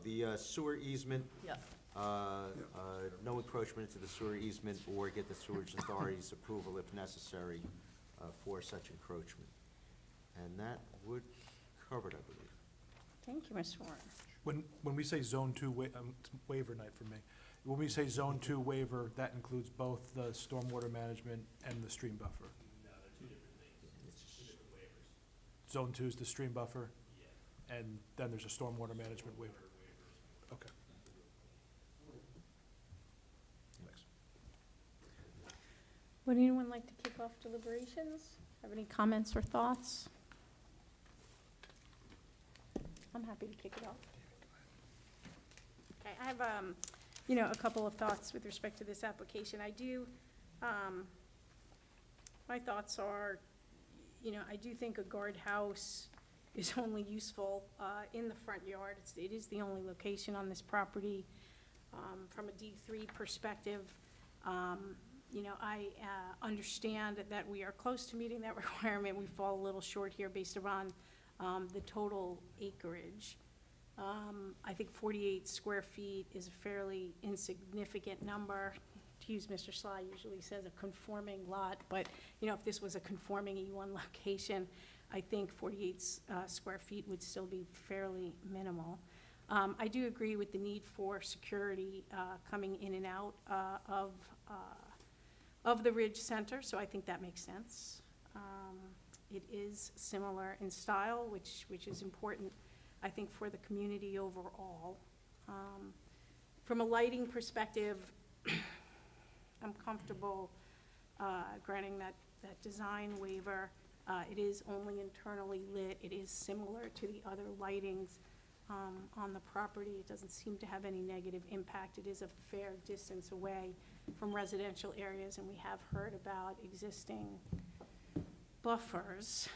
the sewer easement, Yeah. no encroachment into the sewer easement or get the sewage authority's approval if necessary for such encroachment. And that would cover it, I believe. Thank you, Mr. Warner. When we say Zone 2 waiver night for me, when we say Zone 2 waiver, that includes both the stormwater management and the stream buffer? No, they're two different things, two different waivers. Zone 2 is the stream buffer, Yeah. and then there's a stormwater management waiver? Okay. Thanks. Would anyone like to kick off deliberations? Have any comments or thoughts? I'm happy to kick it off. Okay, I have, a couple of thoughts with respect to this application. I do, my thoughts are, I do think a guardhouse is only useful in the front yard. It is the only location on this property. From a D3 perspective, I understand that we are close to meeting that requirement. We fall a little short here based upon the total acreage. I think 48 square feet is a fairly insignificant number. To use Mr. Sly usually says a conforming lot, but, if this was a conforming E1 location, I think 48 square feet would still be fairly minimal. I do agree with the need for security coming in and out of the Ridge Center, so I think that makes sense. It is similar in style, which is important, I think, for the community overall. From a lighting perspective, I'm comfortable granting that design waiver. It is only internally lit. It is similar to the other lightings on the property. It doesn't seem to have any negative impact. It is a fair distance away from residential areas, and we have heard about existing buffers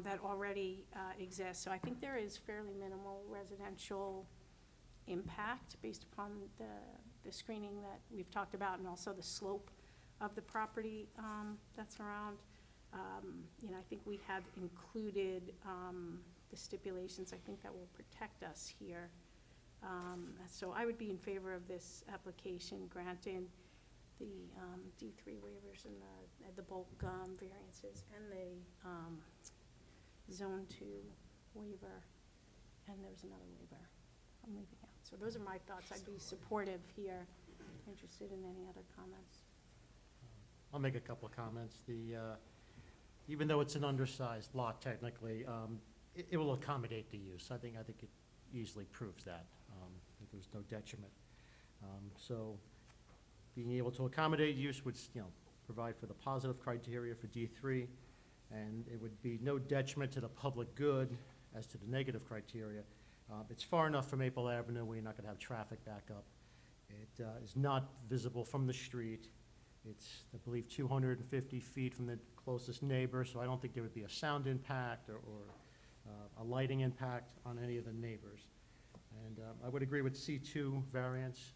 that already exist. So I think there is fairly minimal residential impact based upon the screening that we've talked about, and also the slope of the property that's around. I think we have included the stipulations, I think, that will protect us here. So I would be in favor of this application, granting the D3 waivers and the bulk variances and the Zone 2 waiver, and there's another waiver I'm leaving out. So those are my thoughts. I'd be supportive here. Interested in any other comments? I'll make a couple of comments. Even though it's an undersized lot technically, it will accommodate the use. I think it easily proves that. That there's no detriment. So being able to accommodate use would, provide for the positive criteria for D3, and it would be no detriment to the public good as to the negative criteria. It's far enough from Maple Avenue where you're not gonna have traffic back up. It is not visible from the street. It's, I believe, 250 feet from the closest neighbor, so I don't think there would be a sound impact or a lighting impact on any of the neighbors. And I would agree with C2 variance.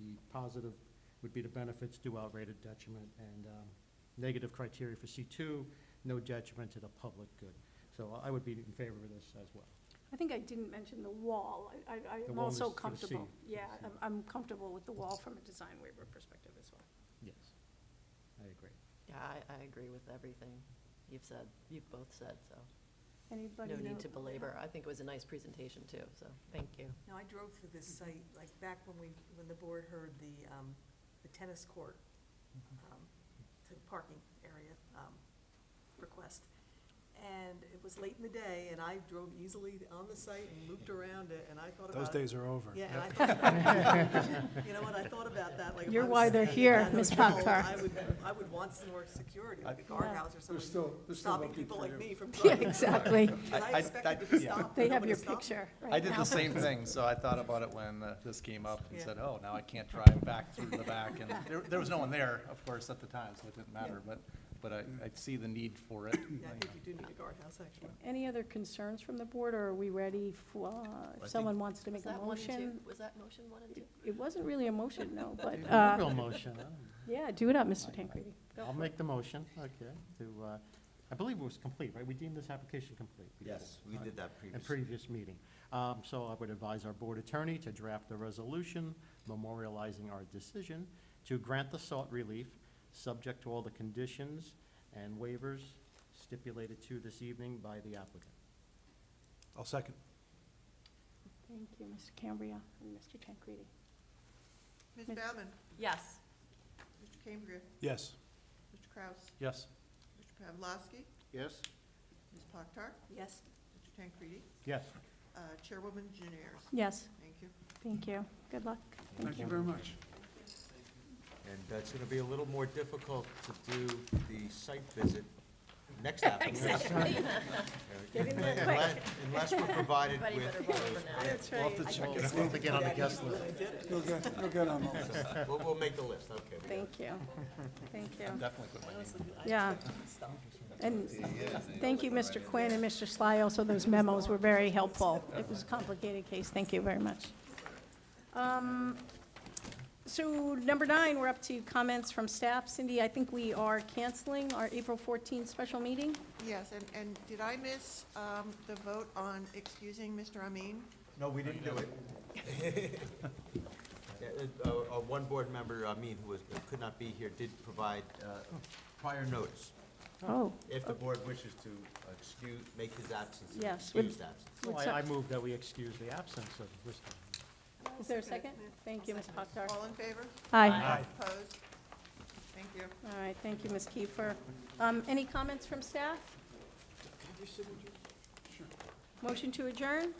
The positive would be the benefits do outweigh the detriment, and negative criteria for C2, no detriment to the public good. So I would be in favor of this as well. I think I didn't mention the wall. The I'm wall also is for the comfortable. C. Yeah, I'm comfortable with the wall from a design waiver perspective as well. Yes, I agree. Yeah, I agree with everything you've both said, so Anybody no need know- to belabor. I think it was a nice presentation too, so thank you. Now, I drove through this site, like, back when the board heard the tennis court, to parking area, request. And it was late in the day, and I drove easily on the site and looped around it, and I thought about Those it. days are over. Yeah, and I thought about, you know what, I thought about that, like. if You're I was why they're in here, that Ms. hotel, Poplar. I would want some more security, like a guardhouse or something, still stopping looking people for like you. me from Yeah, driving. exactly. And I expected to be stopped. They and have nobody your stopped me. picture right I did now. the same thing, so I thought about it when this came up and Yeah. said, oh, now I can't drive back through the back. And there was no one there, of course, at the time, so it didn't matter, but I see the need for it. Yeah, I think you do need a guardhouse, actually. Any other concerns from the board, or are we ready for, if someone wants to make Was a that 1 and 2? motion? Was that motion 1 and 2? It wasn't really a motion, no, but, Real motion, huh? yeah, do it up, Mr. Tancredi. Go I'll for make the motion, okay, to I believe it was complete, right? We deemed this application complete. Yes, we did that In previously. previous meeting. So I would advise our board attorney to draft a resolution memorializing our decision to grant the sought relief, subject to all the conditions and waivers stipulated to this evening by the applicant. I'll second. Thank you, Mr. Cambria and Mr. Tancredi. Ms. Ms. Baumann? Yes. Mr. Cambria? Yes. Mr. Kraus? Yes. Mr. Pavlovsky? Yes? Ms. Pakhtar? Yes. Mr. Tancredi? Yes. Chairwoman Juniors? Yes, Thank you. thank you. Good luck. Thank you very much. And it's going to be a little more difficult to do the site visit next application. Get in there Unless- quick. Unless we're provided Everybody better with, vote for now. That's We'll have to right. check it out. We'll have to get on the guest list. You'll get on the list. we'll make the list, okay. we got it. Thank you. Thank you. Definitely put my name on. Yeah. And thank you, Mr. Quinn and Mr. Sly. Also, those memos were very helpful. It was a complicated case. Thank you very much. So number 9, we're up to comments from staff. Cindy, I think we are canceling our April 14th special meeting. Yes, and did I miss the vote on excusing Mr. Amin? No, we didn't do it. Yeah, one board member, Amin, who could not be here, did provide prior notice. Oh. If the board wishes to excuse, make his absence an Yes, would- excused absence. Well, Would some- I move that we excuse the absence of Mr. Is there a second? Thank you, Ms. Pakhtar. All in favor? Aye. Opposed? Thank you. All right, thank you, Ms. Kiefer. Any comments from staff? Motion to adjourn?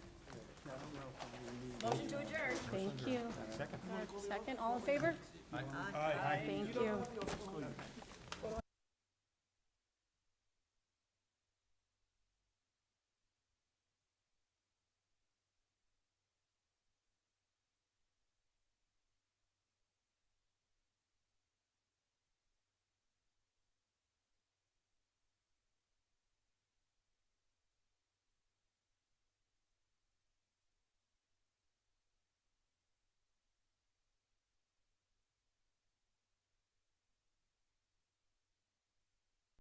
Motion to adjourn. Thank you. Second, all in favor? Aye. Thank you.